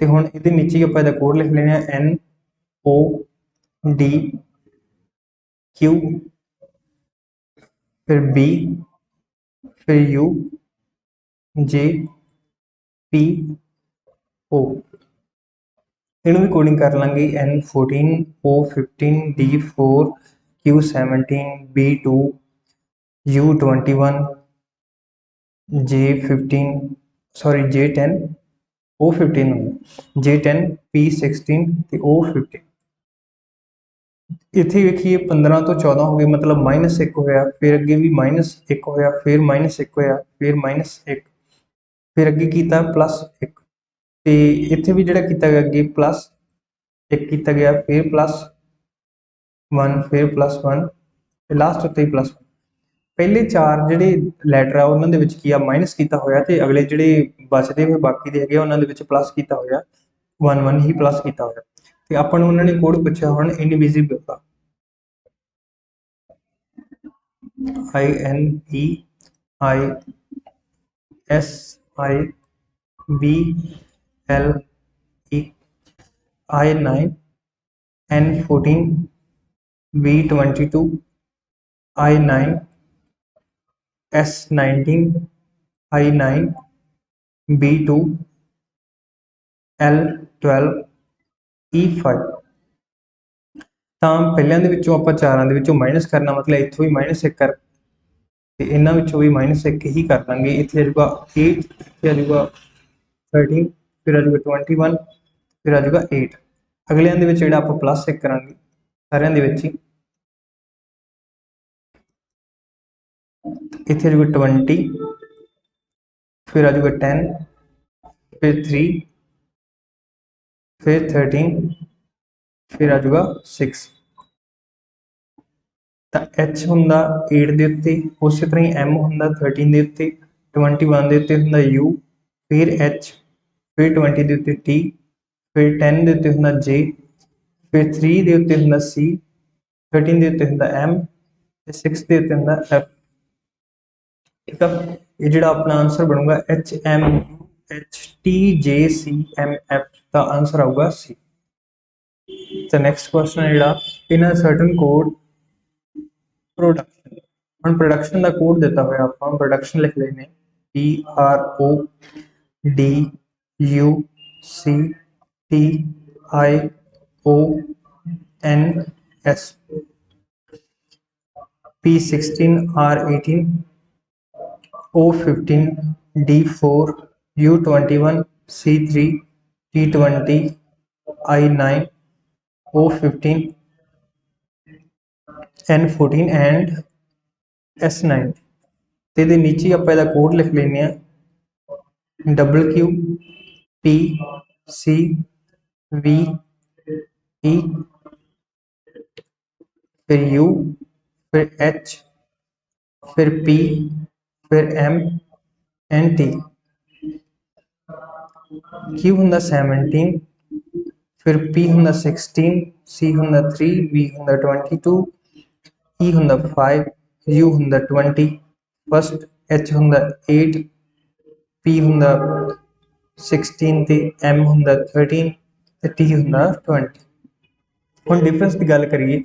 ਤੇ ਹੁਣ ਇਹਦੇ ਨੀਚੇ ਆਪਾਂ ਇਹਦਾ ਕੋਡ ਲਿਖ ਲੈਣਾ NODQ फिर B फिर UJPO ਇਹਨੂੰ ਵੀ ਕੋਡਿੰਗ ਕਰ ਲਾਂਗੇ N14 O15 D4 Q17 B2 U21, J15, sorry J10, O15 J10, P16 ਤੇ O15। ਇੱਥੇ ਵੇਖੀਏ 15 ਤੋਂ 14 ਹੋ ਗਏ, मतलब -1 होया, फिर अगे भी -1 होया, फिर -1 होया, फिर -1, फिर अगे किया +1, तो इत्थे भी जिहड़ा किया गया अगे +1 किया गया, फिर +1, फिर +1, लास्ट उत्ते ही +1। पहले 4 जिहड़े लैटर आ उन्हां दे विच की आ माइनस किया होया, ते अगले जिहड़े बचदे होए बाकी दे हैगे उन्हां दे विच प्लस किया होया, 1 ही प्लस किया होया। ते आपां नूं उन्हां ने कोड पुछया हुण इनविजिबल दा, INEISIBLE, I9, N14, B22, I9, S19, I9, B2, L12, E5। ਤਾਂ ਪਹਿਲਿਆਂ ਦੇ ਵਿੱਚੋਂ ਆਪਾਂ ਚਾਰਾਂ ਦੇ ਵਿੱਚੋਂ ਮਾਈਨਸ ਕਰਨਾ, मतलब ਇੱਥੋਂ ਵੀ -1 ਕਰ ਤੇ ਇਹਨਾਂ ਵਿੱਚੋਂ ਵੀ -1 ਹੀ ਕਰ ਦਾਂਗੇ। ਇੱਥੇ ਆ ਜਾਊਗਾ 8, ਇੱਥੇ ਆ ਜਾਊਗਾ 13, ਫਿਰ ਆ ਜਾਊਗਾ 21, ਫਿਰ ਆ ਜਾਊਗਾ 8। ਅਗਲਿਆਂ ਦੇ ਵਿੱਚ ਜਿਹੜਾ ਆਪਾਂ +1 ਕਰਾਂਗੇ ਸਾਰਿਆਂ ਦੇ ਵਿੱਚ ਹੀ, ਇੱਥੇ ਆ ਜਾਊਗਾ 20, फिर आ जाऊगा 10, फिर 3, फिर 13, फिर आ जाऊगा 6। तो H हुंदा 8 दे उत्ते, उस तरह ही M हुंदा 13 दे उत्ते, 21 दे उत्ते हुंदा U, फिर H, फिर 20 दे उत्ते T, फिर 10 दे उत्ते हुंदा J, फिर 3 दे उत्ते हुंदा C, 13 दे उत्ते हुंदा M, 6 दे उत्ते हुंदा F। ठीक है, ये जिहड़ा अपना आंसर बनूगा HMUHTJCMF का आंसर आऊगा C। तो नेक्स्ट क्वेश्चन है जिहड़ा, इन अ सर्टन कोड प्रोडक्शन, हम प्रोडक्शन का कोड देता हुआ आप प्रोडक्शन लिख लेने PRODUCTIONS, P16R18, O15, D4, U21, C3, T20, I9, O15, N14 and S9। तो ये नीचे आप इसका कोड लिख लेने WQ PCVE, फिर U, फिर H, फिर P, फिर M एंड T। Q हुंदा 17, फिर P हुंदा 16, C हुंदा 3, V हुंदा 22, E हुंदा 5, U हुंदा 20, फर्स्ट H हुंदा 8, P हुंदा 16 ते M हुंदा 13 ते T हुंदा 20। हुण डिफरेंस की गल करिए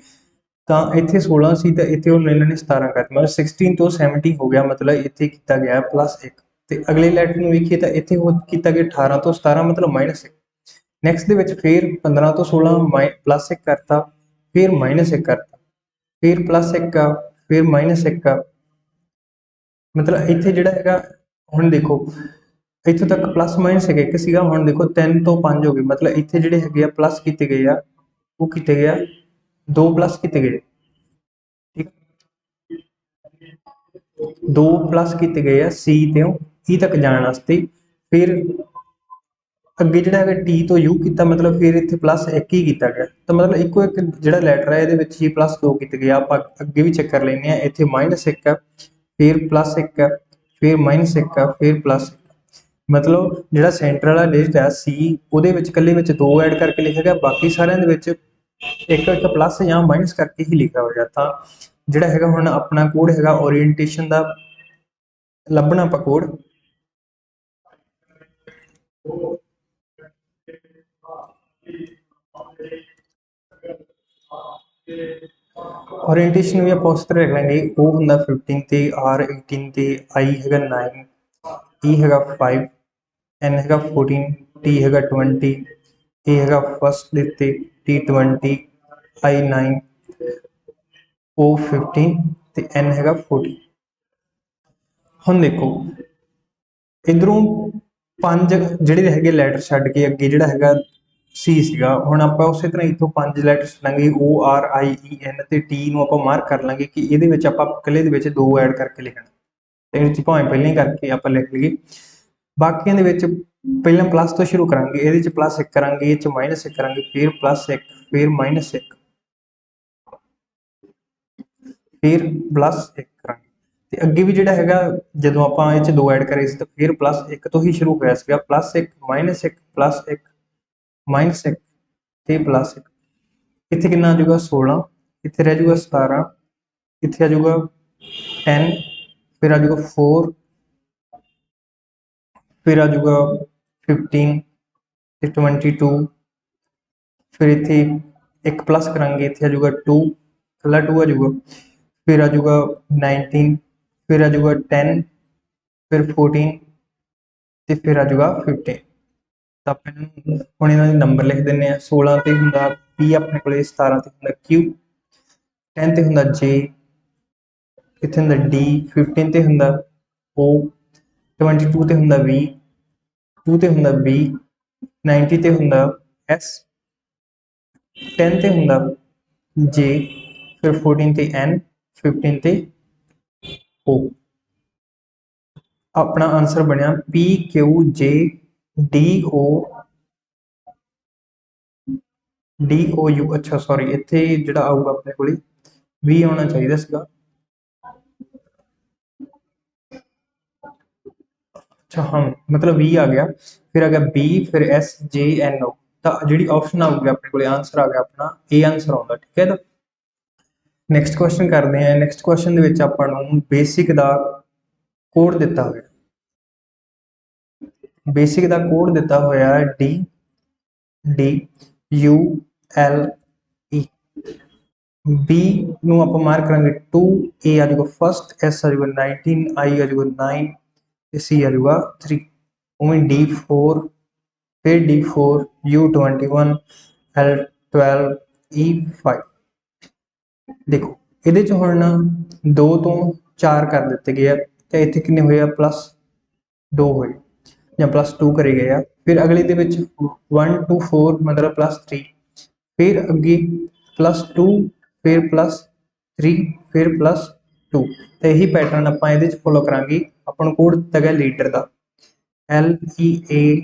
तो इत्थे 16 सी ते इत्थे हुण इन्हां ने 17 करती, मतलब 16 तो 70 हो गया, मतलब इत्थे किया गया +1। ते अगले लैटर नूं वेखीए तो इत्थे किया गया 18 तो 17, मतलब -1। नैक्सट दे विच फिर 15 तो 16 +1 करता, फिर -1 करता, फिर +1 का, फिर -1 का, मतलब इत्थे जिहड़ा हैगा हुण देखो इत्थों तक +-1 सीगा, हुण देखो 3 तो 5 हो गए, मतलब इत्थे जिहड़े हैगे आ प्लस कीते गए आ, वो कीते गए आ 2 प्लस कीते गए, ठीक 2 प्लस कीते गए आ C तो E तक जाने वास्ते। फिर अगे जिहड़ा है T तो U किया, मतलब फिर इत्थे +1 ही किया गया, तो मतलब इको एक जिहड़ा लैटर है ये ही +2 किए गए। आप अगे भी चेक कर लेने हैं, इत्थे -1 है, फिर +1 है, फिर -1 है, फिर +1, मतलब जिहड़ा सेंटर वाला डिजिट है C उहदे विच कल्ले विच 2 ऐड करके लिखा गया, बाकी सारिਆਂ ਦੇ ਵਿੱਚ एक प्लस या माइनस करके ही लिखा होया। तो जिहड़ा हैगा हुण अपना कोड हैगा ओरीएंटेशन का लभना आपां कोड, ओरीएंटेशन भी आप उस तरह रख लेंगे, O हुंदा 15 ते, R 18 ते, I हैगा 9, E हैगा 5, N हैगा 14, T हैगा 20, A हैगा फर्स्ट दे उत्ते, T20, I 9, O 15 ते N हैगा 40। ਹੁਣ ਦੇਖੋ इधरों 5 ਜਿਹੜੇ ਹੈਗੇ ਲੈਟਰ ਛੱਡ ਕੇ ਅੱਗੇ ਜਿਹੜਾ ਹੈਗਾ C ਸੀਗਾ, ਹੁਣ ਆਪਾਂ ਉਸੇ ਤਰ੍ਹਾਂ ਇੱਥੋਂ 5 ਲੈਟਰ ਛੱਡਾਂਗੇ ORIEN ਤੇ T ਨੂੰ ਆਪਾਂ ਮਾਰਕ ਕਰ ਲਾਂਗੇ ਕਿ ਇਹਦੇ ਵਿੱਚ ਆਪਾਂ ਇਕੱਲੇ ਦੇ ਵਿੱਚ 2 ਐਡ ਕਰਕੇ ਲਿਖਣਾ, ਤੇ ਇਹ 'ਚ ਭਾਵੇਂ ਪਹਿਲਾਂ ਹੀ ਕਰਕੇ ਆਪਾਂ ਲਿਖ ਲਈਏ। ਬਾਕੀਆਂ ਦੇ ਵਿੱਚ ਪਹਿਲਾਂ ਪਲੱਸ ਤੋਂ ਸ਼ੁਰੂ ਕਰਾਂਗੇ, ਇਹਦੇ 'ਚ +1 ਕਰਾਂਗੇ, ਇਹ 'ਚ -1 ਕਰਾਂਗੇ, ਫਿਰ +1, ਫਿਰ -1, ਫਿਰ +1 ਕਰਾਂਗੇ। ਤੇ ਅੱਗੇ ਵੀ ਜਿਹੜਾ ਹੈਗਾ ਜਦੋਂ ਆਪਾਂ ਇਹ 'ਚ 2 ਐਡ ਕਰੇ ਸੀ ਤਾਂ ਫਿਰ +1 ਤੋਂ ਹੀ ਸ਼ੁਰੂ ਹੋਇਆ ਸੀਗਾ, +1 -1 +1 -1 ਤੇ +1। ਇੱਥੇ ਕਿੰਨਾ ਆ ਜਾਊਗਾ 16, ਇੱਥੇ ਰਹਿ ਜਾਊਗਾ 17, ਇੱਥੇ ਆ ਜਾਊਗਾ 10, ਫਿਰ ਆ ਜਾਊਗਾ 4, फिर आ जाऊगा 15 ਤੇ 22, फिर इतने एक प्लस करांगे, इतने आ जाऊगा 2, कला 2 आ जाऊगा, फिर आ जाऊगा 19, फिर आ जाऊगा 10, फिर 14 ਤੇ फिर आ जाऊगा 15। ਤਾਂ ਆਪਾਂ ਹੁਣ ਇਹਨਾਂ ਦੇ ਨੰਬਰ ਲਿਖ ਦਿੰਨੇ ਆ। 16 ਤੇ ਹੁੰਦਾ P ਆਪਣੇ ਕੋਲੇ, 17 ਤੇ ਹੁੰਦਾ Q, 10 ਤੇ ਹੁੰਦਾ J, ਇੱਥੇ ਹੁੰਦਾ D, 15 ਤੇ ਹੁੰਦਾ O, 22 ਤੇ ਹੁੰਦਾ V, 2 ਤੇ ਹੁੰਦਾ B, 90 ਤੇ ਹੁੰਦਾ S, 10 ਤੇ ਹੁੰਦਾ J, ਫਿਰ 14 ਤੇ N, 15 ਤੇ O। ਆਪਣਾ ਆਨਸਰ ਬਣਿਆ PQJDOU। ਅੱਛਾ ਸੌਰੀ, ਇੱਥੇ ਜਿਹੜਾ ਆਊਗਾ ਆਪਣੇ ਕੋਲੇ V ਆਉਣਾ ਚਾਹੀਦਾ ਸੀਗਾ। अच्छा हाँ, मतलब V आ गया, फिर आ गया B, फिर SJNO। ਤਾਂ ਜਿਹੜੀ ਆਪਸ਼ਨ ਆਊਗੀ ਆਪਣੇ ਕੋਲੇ ਆਨਸਰ ਆ ਗਿਆ ਆਪਣਾ A ਆਨਸਰ ਆਉਂਦਾ, ਠੀਕ ਹੈ। ਤਾਂ ਨੈਕਸਟ ਕੁਐਸਚਨ ਕਰਦੇ ਹਾਂ। ਨੈਕਸਟ ਕੁਐਸਚਨ ਦੇ ਵਿੱਚ ਆਪਾਂ ਨੂੰ ਬੇਸਿਕ ਦਾ ਕੋਡ ਦਿੱਤਾ ਹੋਇਆ, ਬੇਸਿਕ ਦਾ ਕੋਡ ਦਿੱਤਾ ਹੋਇਆ DDULE। B ਨੂੰ ਆਪਾਂ ਮਾਰਕ ਕਰਾਂਗੇ 2, A ਆ ਜਾਊਗਾ ਫਸਟ, S ਆ ਜਾਊਗਾ 19, I ਆ ਜਾਊਗਾ 9 ਤੇ C ਆ ਜਾਊਗਾ 3। ਉਵੇਂ D4, फिर D4, U21, L12, E5। देखो ਇਹਦੇ ਚ ਹੁਣ 2 ਤੋਂ 4 ਕਰ ਦਿੱਤੇ ਗਏ ਆ, ਤੇ ਇੱਥੇ ਕਿੰਨੇ ਹੋਏ ਆ +2 ਹੋਏ ਜਾਂ +2 ਕਰੇ ਗਏ ਆ। ਫਿਰ ਅਗਲੇ ਦੇ ਵਿੱਚ 1 to 4 मतलब +3, ਫਿਰ ਅੱਗੇ +2, ਫਿਰ +3, ਫਿਰ +2। ਤੇ ਇਹੀ ਪੈਟਰਨ ਆਪਾਂ ਇਹਦੇ ਚ ਫੋਲੋ ਕਰਾਂਗੇ। ਆਪਾਂ ਨੂੰ ਕੋਡ ਦਿੱਤਾ ਗਿਆ ਲੀਡਰ ਦਾ LEADER,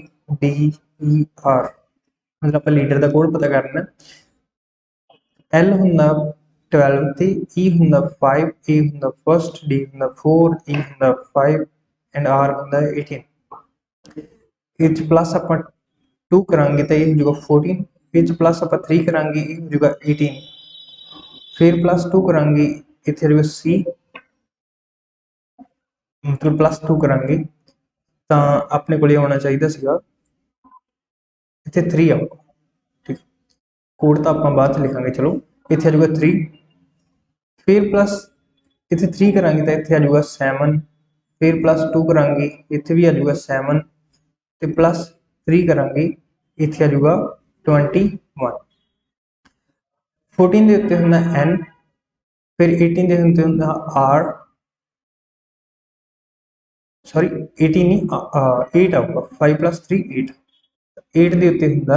मतलब ਆਪਾਂ ਲੀਡਰ ਦਾ ਕੋਡ ਪਤਾ ਕਰਨਾ। L ਹੁੰਦਾ 12 ਤੇ E ਹੁੰਦਾ 5, A ਹੁੰਦਾ ਫਸਟ, D ਹੁੰਦਾ 4, E ਹੁੰਦਾ 5 ਐਂਡ R ਹੁੰਦਾ 18। ਇਹ ਚ ਪਲੱਸ ਆਪਾਂ 2 ਕਰਾਂਗੇ ਤਾਂ ਇਹ ਹੋ ਜਾਊਗਾ 14, ਇਹ ਚ ਪਲੱਸ ਆਪਾਂ 3 ਕਰਾਂਗੇ ਇਹ ਹੋ ਜਾਊਗਾ 18, ਫਿਰ +2 ਕਰਾਂਗੇ ਇੱਥੇ ਆ ਜਾਊਗਾ C, ਮਤਲਬ +2 ਕਰਾਂਗੇ ਤਾਂ ਆਪਣੇ ਕੋਲੇ ਆਉਣਾ ਚਾਹੀਦਾ ਸੀਗਾ ਇੱਥੇ 3 ਆਊਗਾ, ਠੀਕ। ਕੋਡ ਤਾਂ ਆਪਾਂ ਬਾਅਦ ਚ ਲਿਖਾਂਗੇ, ਚਲੋ ਇੱਥੇ ਆ ਜਾਊਗਾ 3, ਫਿਰ ਪਲੱਸ ਇੱਥੇ 3 ਕਰਾਂਗੇ ਤਾਂ ਇੱਥੇ ਆ ਜਾਊਗਾ 7, ਫਿਰ +2 ਕਰਾਂਗੇ ਇੱਥੇ ਵੀ ਆ ਜਾਊਗਾ 7 ਤੇ +3 ਕਰਾਂਗੇ ਇੱਥੇ ਆ ਜਾਊਗਾ 21। 14 ਦੇ ਉੱਤੇ ਹੁੰਦਾ N, ਫਿਰ 18 ਦੇ ਉੱਤੇ ਹੁੰਦਾ R, सॉरी 18 नहीं 8 आऊगा, 5 + 3 8, 8 ਦੇ ਉੱਤੇ ਹੁੰਦਾ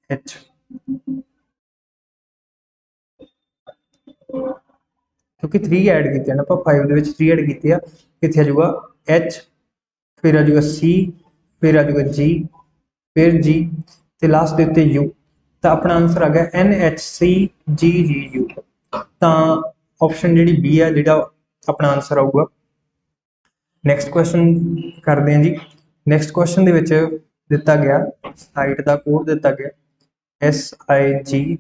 H, क्योंकि 3 ऐड ਕੀਤੇ ਨਾ ਆਪਾਂ 5 ਦੇ ਵਿੱਚ 3 ऐड ਕੀਤੇ ਆ। ਇੱਥੇ ਆ ਜਾਊਗਾ H, ਫਿਰ ਆ ਜਾਊਗਾ C, ਫਿਰ ਆ ਜਾਊਗਾ G, ਫਿਰ G ਤੇ ਲਾਸਟ ਦੇ ਉੱਤੇ U। ਤਾਂ ਆਪਣਾ ਆਨਸਰ ਆ ਗਿਆ NHCGGU। ਤਾਂ ਆਪਸ਼ਨ ਜਿਹੜੀ B ਆ ਜਿਹੜਾ ਆਪਣਾ ਆਨਸਰ ਆਊਗਾ। ਨੈਕਸਟ ਕੁਐਸਚਨ ਕਰਦੇ ਹਾਂ ਜੀ। ਨੈਕਸਟ ਕੁਐਸਚਨ ਦੇ ਵਿੱਚ ਦਿੱਤਾ ਗਿਆ ਸਾਈਟ ਦਾ ਕੋਡ ਦਿੱਤਾ ਗਿਆ SIGHT,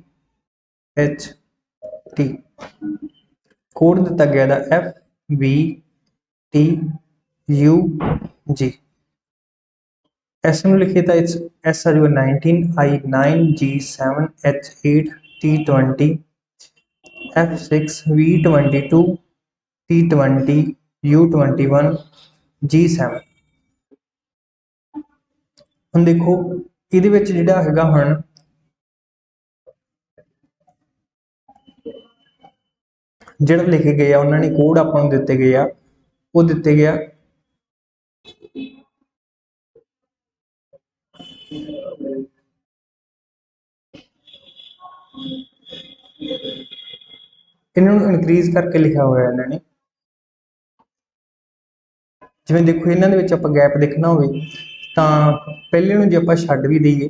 ਕੋਡ ਦਿੱਤਾ ਗਿਆ ਦਾ FVTUG। S ਨੂੰ ਲਿਖੀਏ ਤਾਂ S ਆ ਜਾਊਗਾ 19, I 9, G 7, H 8, T 20, F 6, V 22, T 20, U 21, G 7। ਹੁਣ ਦੇਖੋ ਇਹਦੇ ਵਿੱਚ ਜਿਹੜਾ ਹੈਗਾ ਹੁਣ ਜਿਹੜਾ ਲਿਖੇ ਗਏ ਆ ਉਹਨਾਂ ਨੇ ਕੋਡ ਆਪਾਂ ਨੂੰ ਦਿੱਤੇ ਗਏ ਆ, ਉਹ ਦਿੱਤੇ ਗਿਆ ਇਹਨਾਂ ਨੂੰ ਇਨਕਰੀਜ਼ ਕਰਕੇ ਲਿਖਿਆ ਹੋਇਆ ਇਹਨਾਂ ਨੇ। ਜਿਵੇਂ ਦੇਖੋ ਇਹਨਾਂ ਦੇ ਵਿੱਚ ਆਪਾਂ ਗੈਪ ਦੇਖਣਾ ਹੋਵੇ ਤਾਂ ਪਹਿਲੇ ਨੂੰ ਜੇ ਆਪਾਂ ਛੱਡ ਵੀ ਦਈਏ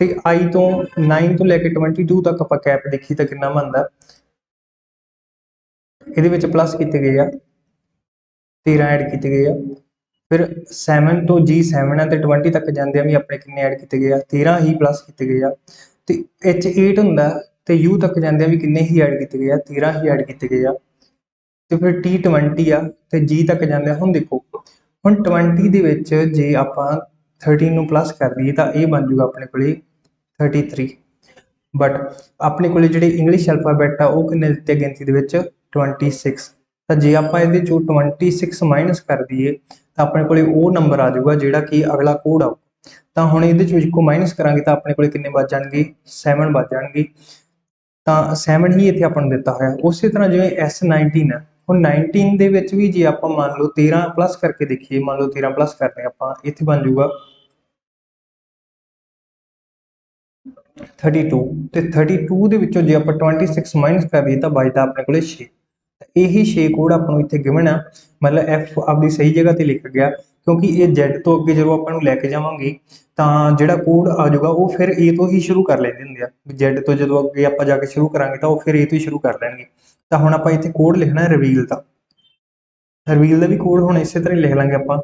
ਤੇ i ਤੋਂ 9 ਤੋਂ ਲੈ ਕੇ 22 ਤੱਕ ਆਪਾਂ ਗੈਪ ਦੇਖੀ ਤਾਂ ਕਿੰਨਾ ਬਣਦਾ, ਇਹਦੇ ਵਿੱਚ ਪਲੱਸ ਕੀਤੇ ਗਏ ਆ 13 ਐਡ ਕੀਤੇ ਗਏ ਆ। ਫਿਰ 7 ਤੋਂ G7 ਹੈ ਤੇ 20 ਤੱਕ ਜਾਂਦੇ ਆ ਵੀ ਆਪਣੇ ਕਿੰਨੇ ਐਡ ਕੀਤੇ ਗਏ ਆ, 13 ਹੀ ਪਲੱਸ ਕੀਤੇ ਗਏ ਆ। ਤੇ H8 ਹੁੰਦਾ ਤੇ U ਤੱਕ ਜਾਂਦੇ ਆ ਵੀ ਕਿੰਨੇ ਹੀ ਐਡ ਕੀਤੇ ਗਏ ਆ, 13 ਹੀ ਐਡ ਕੀਤੇ ਗਏ ਆ। ਤੇ ਫਿਰ T20 ਆ ਤੇ G ਤੱਕ ਜਾਂਦੇ ਆ। ਹੁਣ ਦੇਖੋ ਹੁਣ 20 ਦੇ ਵਿੱਚ ਜੇ ਆਪਾਂ 13 ਨੂੰ ਪਲੱਸ ਕਰ ਦਈਏ ਤਾਂ ਇਹ ਬਣ ਜੂਗਾ ਆਪਣੇ ਕੋਲੇ 33। ਬਟ ਆਪਣੇ ਕੋਲੇ ਜਿਹੜੇ ਇੰਗਲਿਸ਼ ਅਲਫਾਬੈਟ ਆ ਉਹ ਕਿੰਨੇ ਦਿੱਤੇ ਗਿਣਤੀ ਦੇ ਵਿੱਚ 26। ਤਾਂ ਜੇ ਆਪਾਂ ਇਹਦੇ ਚੋਂ 26 ਮਾਈਨਸ ਕਰ ਦਈਏ ਤਾਂ ਆਪਣੇ ਕੋਲੇ ਉਹ ਨੰਬਰ ਆ ਜਾਊਗਾ ਜਿਹੜਾ ਕਿ ਅਗਲਾ ਕੋਡ ਆਊ। ਤਾਂ ਹੁਣ ਇਹਦੇ ਚੋਂ ਇੱਕੋ ਮਾਈਨਸ ਕਰਾਂਗੇ ਤਾਂ ਆਪਣੇ ਕੋਲੇ ਕਿੰਨੇ ਬਚ ਜਾਣਗੇ, 7 ਬਚ ਜਾਣਗੇ। ਤਾਂ 7 ਹੀ ਇੱਥੇ ਆਪਾਂ ਨੂੰ ਦਿੱਤਾ ਹੋਇਆ। ਉਸੇ ਤਰ੍ਹਾਂ ਜਿਵੇਂ S19 ਹੈ, ਹੁਣ 19 ਦੇ ਵਿੱਚ ਵੀ ਜੇ ਆਪਾਂ ਮੰਨ ਲਓ 13 ਪਲੱਸ ਕਰਕੇ ਦੇਖੀਏ, ਮੰਨ ਲਓ 13 ਪਲੱਸ ਕਰਦੇ ਆਪਾਂ, ਇੱਥੇ ਬਣ ਜਾਊਗਾ 32। ਤੇ 32 ਦੇ ਵਿੱਚੋਂ ਜੇ ਆਪਾਂ 26 ਮਾਈਨਸ ਕਰ ਦਈਏ ਤਾਂ ਬਚਦਾ ਆਪਣੇ ਕੋਲੇ 6। ਇਹੀ 6 ਕੋਡ ਆਪਾਂ ਨੂੰ ਇੱਥੇ ਗਿਵਨ ਆ, ਮਤਲਬ F ਆਪਦੀ ਸਹੀ ਜਗ੍ਹਾ ਤੇ ਲਿਖ ਗਿਆ ਕਿਉਂਕਿ ਇਹ Z ਤੋਂ ਅੱਗੇ ਜਦੋਂ ਆਪਾਂ ਨੂੰ ਲੈ ਕੇ ਜਾਵਾਂਗੇ ਤਾਂ ਜਿਹੜਾ ਕੋਡ ਆ ਜਾਊਗਾ ਉਹ ਫਿਰ A ਤੋਂ ਹੀ ਸ਼ੁਰੂ ਕਰ ਲੈਂਦੇ ਹੁੰਦੇ ਆ। Z ਤੋਂ ਜਦੋਂ ਅੱਗੇ ਆਪਾਂ ਜਾ ਕੇ ਸ਼ੁਰੂ ਕਰਾਂਗੇ ਤਾਂ ਉਹ ਫਿਰ A ਤੋਂ ਹੀ ਸ਼ੁਰੂ ਕਰ ਲੈਣਗੇ। ਤਾਂ ਹੁਣ ਆਪਾਂ ਇੱਥੇ ਕੋਡ ਲਿਖਣਾ ਰਿਵੀਲ ਦਾ। ਰਿਵੀਲ ਦਾ ਵੀ ਕੋਡ ਹੁਣ ਇਸੇ ਤਰ੍ਹਾਂ ਹੀ ਲਿਖ ਲਾਂਗੇ ਆਪਾਂ।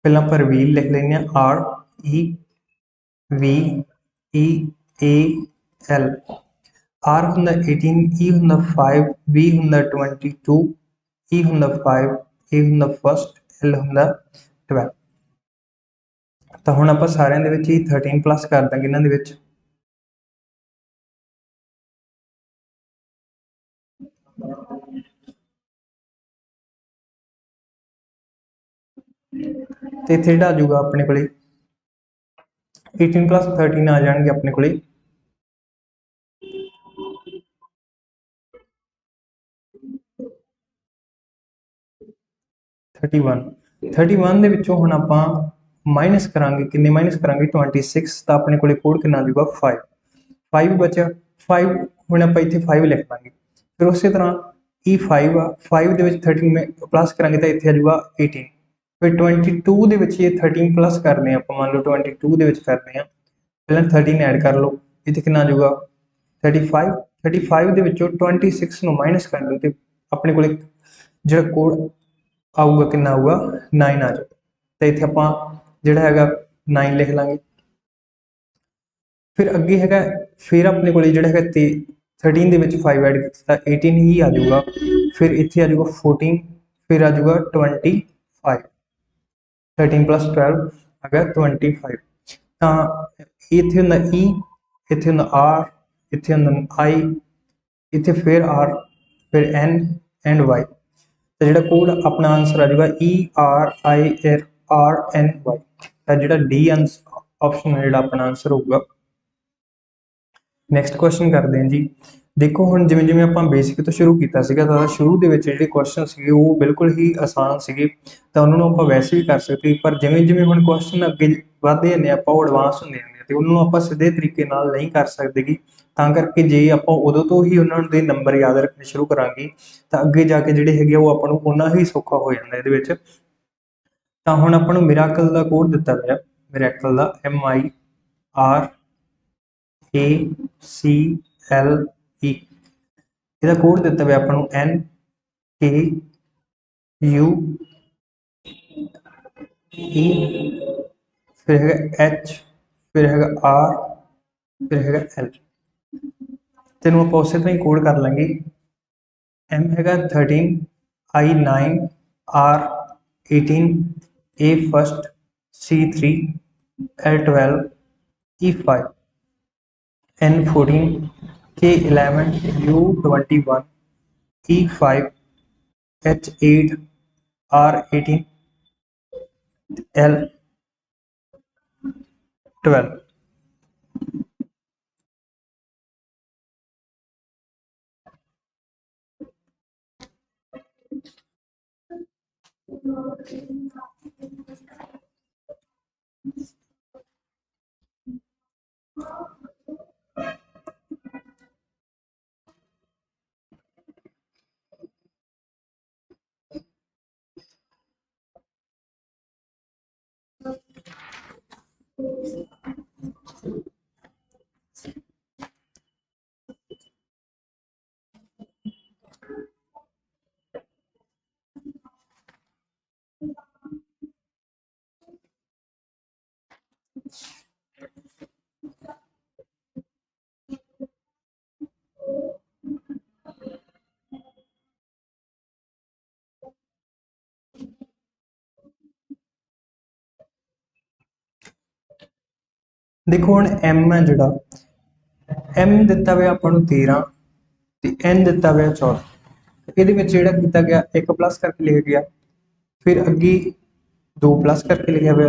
ਪਹਿਲਾਂ ਆਪਾਂ ਰਿਵੀਲ ਲਿਖ ਲੈਂਦੇ ਹਾਂ REVEAL। R ਹੁੰਦਾ 18, E ਹੁੰਦਾ 5, V ਹੁੰਦਾ 22, E ਹੁੰਦਾ 5, A ਹੁੰਦਾ ਫਸਟ, L ਹੁੰਦਾ 12। ਤਾਂ ਹੁਣ ਆਪਾਂ ਸਾਰਿਆਂ ਦੇ ਵਿੱਚ ਹੀ 13 ਪਲੱਸ ਕਰ ਦਾਂਗੇ ਇਹਨਾਂ ਦੇ ਵਿੱਚ। ਤੇ ਇੱਥੇ ਜਿਹੜਾ ਆ ਜਾਊਗਾ ਆਪਣੇ ਕੋਲੇ 18 ਪਲੱਸ 13 ਆ ਜਾਣਗੇ ਆਪਣੇ ਕੋਲੇ 31। 31 ਦੇ ਵਿੱਚੋਂ ਹੁਣ ਆਪਾਂ ਮਾਈਨਸ ਕਰਾਂਗੇ, ਕਿੰਨੇ ਮਾਈਨਸ ਕਰਾਂਗੇ 26, ਤਾਂ ਆਪਣੇ ਕੋਲੇ ਕੋਡ ਕਿੰਨਾ ਆ ਜਾਊਗਾ 5। 5 ਬਚਿਆ 5, ਹੁਣ ਆਪਾਂ ਇੱਥੇ 5 ਲਿਖ ਲਾਂਗੇ। ਫਿਰ ਉਸੇ ਤਰ੍ਹਾਂ E5 ਆ, 5 ਦੇ ਵਿੱਚ 13 ਪਲੱਸ ਕਰਾਂਗੇ ਤਾਂ ਇੱਥੇ ਆ ਜਾਊਗਾ 18। ਫਿਰ 22 ਦੇ ਵਿੱਚ ਇਹ 13 ਪਲੱਸ ਕਰਨੇ ਆਪਾਂ, ਮੰਨ ਲਓ 22 ਦੇ ਵਿੱਚ ਕਰਨੇ ਆ, ਪਹਿਲਾਂ 13 ਐਡ ਕਰ ਲਓ, ਇੱਥੇ ਕਿੰਨਾ ਆ ਜਾਊਗਾ 35। 35 ਦੇ ਵਿੱਚੋਂ 26 ਨੂੰ ਮਾਈਨਸ ਕਰ ਲਓ ਤੇ ਆਪਣੇ ਕੋਲੇ ਜਿਹੜਾ ਕੋਡ ਆਊਗਾ ਕਿੰਨਾ ਆਊਗਾ 9 ਆ ਜਾਊਗਾ। ਤਾਂ ਇੱਥੇ ਆਪਾਂ ਜਿਹੜਾ ਹੈਗਾ 9 ਲਿਖ ਲਾਂਗੇ। ਫਿਰ ਅੱਗੇ ਹੈਗਾ, ਫਿਰ ਆਪਣੇ ਕੋਲੇ ਜਿਹੜਾ ਹੈਗਾ ਤੇ 13 ਦੇ ਵਿੱਚ 5 ਐਡ ਕੀਤਾ ਤਾਂ 18 ਹੀ ਆ ਜਾਊਗਾ। ਫਿਰ ਇੱਥੇ ਆ ਜਾਊਗਾ 14, ਫਿਰ ਆ ਜਾਊਗਾ 25। 13 ਪਲੱਸ 12 ਆ ਗਿਆ 25। ਤਾਂ ਇੱਥੇ ਹੁੰਦਾ E, ਇੱਥੇ ਹੁੰਦਾ R, ਇੱਥੇ ਹੁੰਦਾ I, ਇੱਥੇ ਫਿਰ R, ਫਿਰ N ਐਂਡ Y। ਤਾਂ ਜਿਹੜਾ ਕੋਡ ਆਪਣਾ ਆਨਸਰ ਆ ਜਾਊਗਾ ERIRNY। ਤਾਂ ਜਿਹੜਾ D ਆਪਸ਼ਨ ਹੈ ਜਿਹੜਾ ਆਪਣਾ ਆਨਸਰ ਹੋਊਗਾ। ਨੈਕਸਟ ਕੁਐਸਚਨ ਕਰਦੇ ਹਾਂ ਜੀ। ਦੇਖੋ ਹੁਣ ਜਿਵੇਂ ਜਿਵੇਂ ਆਪਾਂ ਬੇਸਿਕ ਤੋਂ ਸ਼ੁਰੂ ਕੀਤਾ ਸੀਗਾ ਤਾਂ ਸ਼ੁਰੂ ਦੇ ਵਿੱਚ ਜਿਹੜੇ ਕੁਐਸਚਨ ਸੀਗੇ ਉਹ ਬਿਲਕੁਲ ਹੀ ਆਸਾਨ ਸੀਗੇ, ਤਾਂ ਉਹਨਾਂ ਨੂੰ ਆਪਾਂ ਵੈਸੇ ਵੀ ਕਰ ਸਕਦੇ। ਪਰ ਜਿਵੇਂ ਜਿਵੇਂ ਹੁਣ ਕੁਐਸਚਨ ਅੱਗੇ ਵੱਧਦੇ ਜਾਂਦੇ ਆਪਾਂ ਉਹ ਐਡਵਾਂਸ ਹੁੰਦੇ ਜਾਂਦੇ ਤੇ ਉਹਨਾਂ ਨੂੰ ਆਪਾਂ ਸਿੱਧੇ ਤਰੀਕੇ ਨਾਲ ਨਹੀਂ ਕਰ ਸਕਦੇ ਗੀ। ਤਾਂ ਕਰਕੇ ਜੇ ਆਪਾਂ ਉਦੋਂ ਤੋਂ ਹੀ ਉਹਨਾਂ ਦੇ ਨੰਬਰ ਯਾਦ ਰੱਖਣੇ ਸ਼ੁਰੂ ਕਰਾਂਗੇ ਤਾਂ ਅੱਗੇ ਜਾ ਕੇ ਜਿਹੜੇ ਹੈਗੇ ਉਹ ਆਪਾਂ ਨੂੰ ਓਨਾ ਹੀ ਸੌਖਾ ਹੋ ਜਾਂਦਾ ਇਹਦੇ ਵਿੱਚ। ਤਾਂ ਹੁਣ ਆਪਾਂ ਨੂੰ ਮਿਰਾਕਲ ਦਾ ਕੋਡ ਦਿੱਤਾ ਗਿਆ, ਮਿਰਾਕਲ ਦਾ MIRACLE, ਇਹਦਾ ਕੋਡ ਦਿੱਤਾ ਹੋਇਆ ਆਪਾਂ ਨੂੰ NKUE, ਫਿਰ ਹੈਗਾ H, ਫਿਰ ਹੈਗਾ R, ਫਿਰ ਹੈਗਾ L। ਤੈਨੂੰ ਆਪਾਂ ਉਸੇ ਤਰ੍ਹਾਂ ਹੀ ਕੋਡ ਕਰ ਲਾਂਗੇ। M ਹੈਗਾ 13, I 9, R 18, A first, C 3, L 12, E 5, N 14, K 11, U 21, E 5, H 8, R 18, L 12। देखो हुण m है जिहड़ा m दिता हुआ आपां नूं 13 ते n दिता हुआ 14 ਇਹਦੇ ਵਿੱਚ ਜਿਹੜਾ ਕੀਤਾ ਗਿਆ ਇੱਕ ਪਲੱਸ ਕਰਕੇ ਲਿਖਿਆ ਗਿਆ फिर अगे 2 प्लस करके लिखा हुआ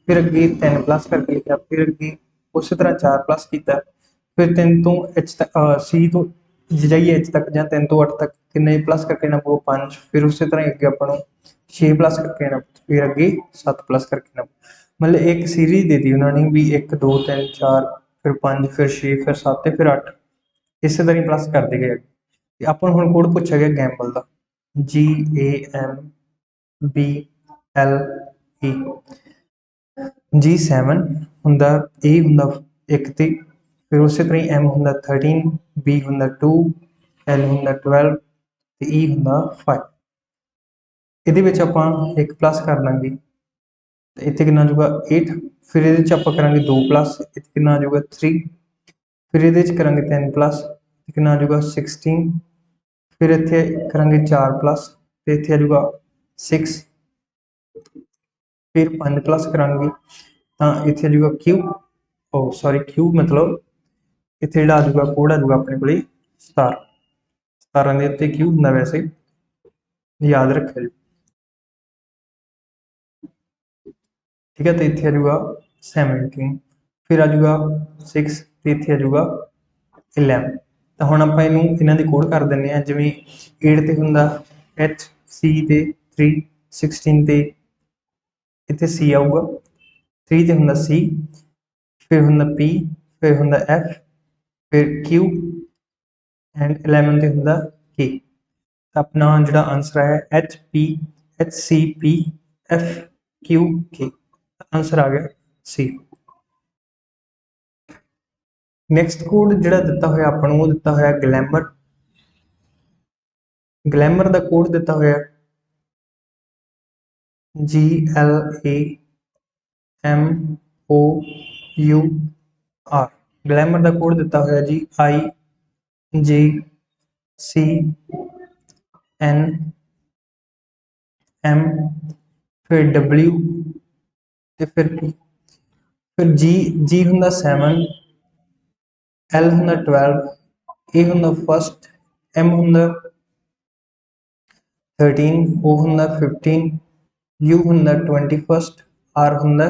फिर अगे 3 प्लस करके लिखा फिर अगे उस तरह 4 प्लस किया फिर 3 तो एच तक सी तो जाइए एच तक या 3 तो 8 तक किन्ने प्लस करके ना वो 5 फिर उस तरह अगे अपन 6 प्लस करके ना फिर अगे 7 प्लस करके ना मतलब एक सीरीज दे दी उन्होंने भी 1 2 3 4 फिर 5 फिर 6 फिर 7 फिर 8 इस तरह प्लस करते गए अपन हुण कोड पूछा गया गैम्बल का GAMBLE G7 हुंदा A हुंदा 1 ते फिर उस तरह M हुंदा 13 B हुंदा 2 L हुंदा 12 ते E हुंदा 5 ਇਹਦੇ ਵਿੱਚ ਆਪਾਂ ਇੱਕ ਪਲੱਸ ਕਰ ਲਾਂਗੇ ਤੇ ਇੱਥੇ ਕਿੰਨਾ ਆ ਜਾਊਗਾ 8 ਫਿਰ ਇਹਦੇ ਚ ਆਪਾਂ ਕਰਾਂਗੇ 2 ਪਲੱਸ ਇੱਥੇ ਕਿੰਨਾ ਆ ਜਾਊਗਾ 3 ਫਿਰ ਇਹਦੇ ਚ ਕਰਾਂਗੇ 3 ਪਲੱਸ ਤੇ ਕਿੰਨਾ ਆ ਜਾਊਗਾ 16 फिर इत्थे करांगे 4 प्लस ते इत्थे आ जाऊगा 6 फिर 5 प्लस करांगे तां इत्थे आ जाऊगा क्यू सॉरी क्यू मतलब इत्थे जिहड़ा आ जाऊगा कोड आ जाऊगा अपने कोले 17 17 दे उत्ते क्यू हुंदा वैसे याद रखियो जी ठीक है तो इत्थे आ जाऊगा 17 फिर आ जाऊगा 6 ते इत्थे आ जाऊगा 11 तो हुण आपां इहनूं इन्हां दी कोड कर दिंदे आ जिवें 8 ते हुंदा एच सी ते 3 16 ते इत्थे सी आऊगा 3 ते हुंदा सी फिर हुंदा पी फिर हुंदा एफ फिर क्यू एंड 11 ते हुंदा के अपना जिहड़ा आंसर है H C P F Q के आंसर आ गया सी नैक्सट कोड जिहड़ा दिता होया आपां नूं ओह दिता होया ग्लैमर ग्लैमर का कोड दिता होया GLAMOUR ग्लैमर का कोड दिता होया जी IJCNM फिर W ते फिर P फिर G हुंदा 7 L हुंदा 12 A हुंदा फर्स्ट M हुंदा 13 O हुंदा 15 U हुंदा 21 R हुंदा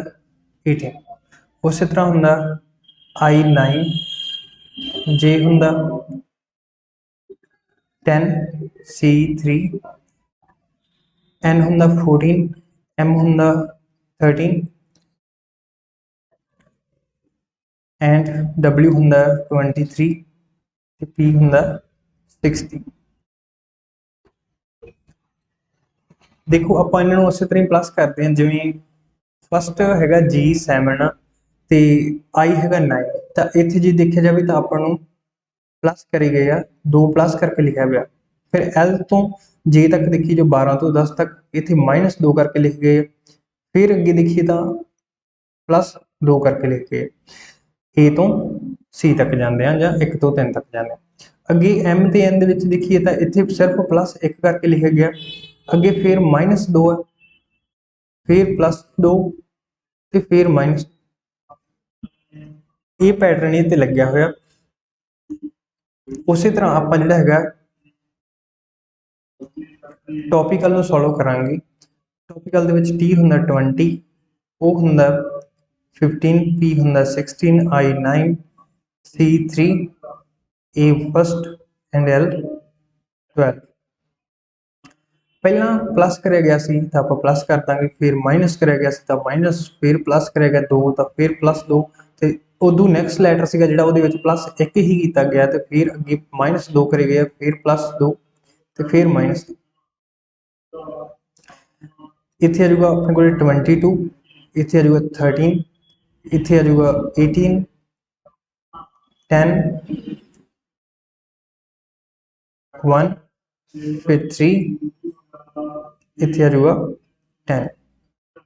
18 उस तरह हुंदा I9 J हुंदा 10 C3 N हुंदा 14 M हुंदा 13 एंड W हुंदा 23 ते P हुंदा 60 देखो आप इन्होंने उस तरह प्लस करते हैं जिवें फस्ट हैगा G7 ते I हैगा 9 तो इत्थे जे देखा जाए तो आपां नूं प्लस करे गए आ 2 प्लस करके लिखा गया फिर L तो J तक देखिए जो 12 तो 10 तक इत्थे -2 करके लिख गए फिर अगे देखिए तो प्लस 2 करके लिख गए ए तो सी तक जाते हैं या 1 तो 3 तक जाते हैं अगे M ते N दे विच देखिए तो इत्थे सिर्फ प्लस 1 करके लिखा गया अगे फिर -2 है फिर +2 ते फिर माइनस ये पैटर्न इत्ते लग्या होया उस तरह आप जिहड़ा हैगा टॉपिकल नूं सॉल्व करांगे टॉपिकल दे विच T हुंदा 20 O हुंदा 15 P हुंदा 16 I 9 C 3 A first and L 12 ਪਹਿਲਾਂ प्लस करिया गया सी तो आप प्लस कर देंगे, फिर माइनस करिया गया सी तो माइनस, फिर प्लस करिया गया 2 तो फिर प्लस 2, तो उदू नैक्सट लैटर सीगा जिहड़ा उहदे विच प्लस 1 ही किया गया, तो फिर अगे माइनस 2 करे गए, फिर प्लस 2 तो फिर माइनस। इत्थे आ जाऊगा अपने को 22, इत्थे आ जाऊगा 13, इत्थे आ जाऊगा 18, 10, 1, फिर 3, इत्थे आ जाऊगा 10। तो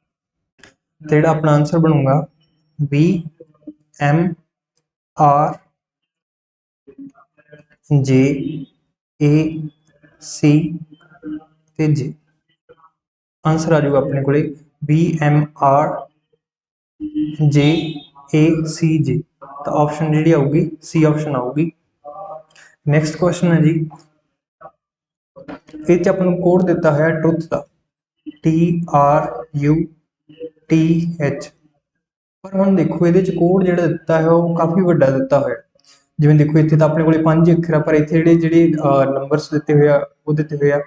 जिहड़ा अपना आंसर बनूगा B M R J A C ते जे। आंसर आ जाऊगा अपने को B M R J A C J. तो ऑप्शन जी आऊगी सी ऑप्शन आऊगी। नैक्सट क्वेश्चन है जी, ये अपन कोड दिता है ट्रुथ का TRUTH, पर हम देखो ये कोड जो दिता है वो काफ़ी वड्डा दिता है। जिवें देखो इत्थे तो अपने को 5 अखर आ, पर इत्थे जिहड़े नंबरस दिते हुए आ वो दिते हुए आ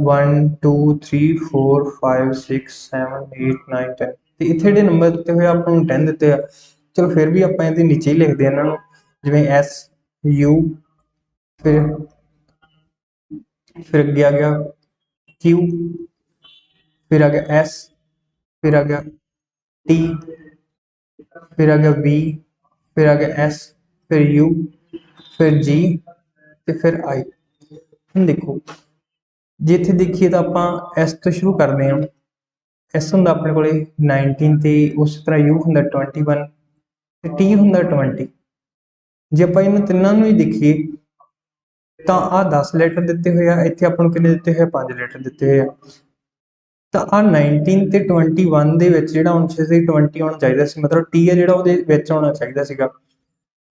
1 2 3 4 5 6 7 8 9 10, तो इत्थे जिहड़े नंबर दिते हुए आपां नूं 10 दिते आ। चलो फिर भी आपां इहदे नीचे ही लिखदे इन्हां नूं, जिवें SU, फिर अगे आ गया Q, फिर आ गया S, फिर आ गया T, फिर आ गया V, फिर आ गया S, फिर U, फिर G ते फिर I। हम देखो जे इत्थे देखिए तो आपां S तो शुरू करते हैं। S हुंदा अपने कोले 19 ते उस तरह U हुंदा 21 ते T हुंदा 20। जे आपां इन्हां तिन्नां नूं ही देखिए तो आ 10 लैटर दिते हुए आ, इत्थे आपां नूं किन्ने दिते हुए 5 लैटर दिते हुए आ। तो आ 19 ते 21 दे विच जिहड़ा हुण 20 होना चाहिदा सी, मतलब T है जिहड़ा उहदे विच होना चाहिदा सीगा।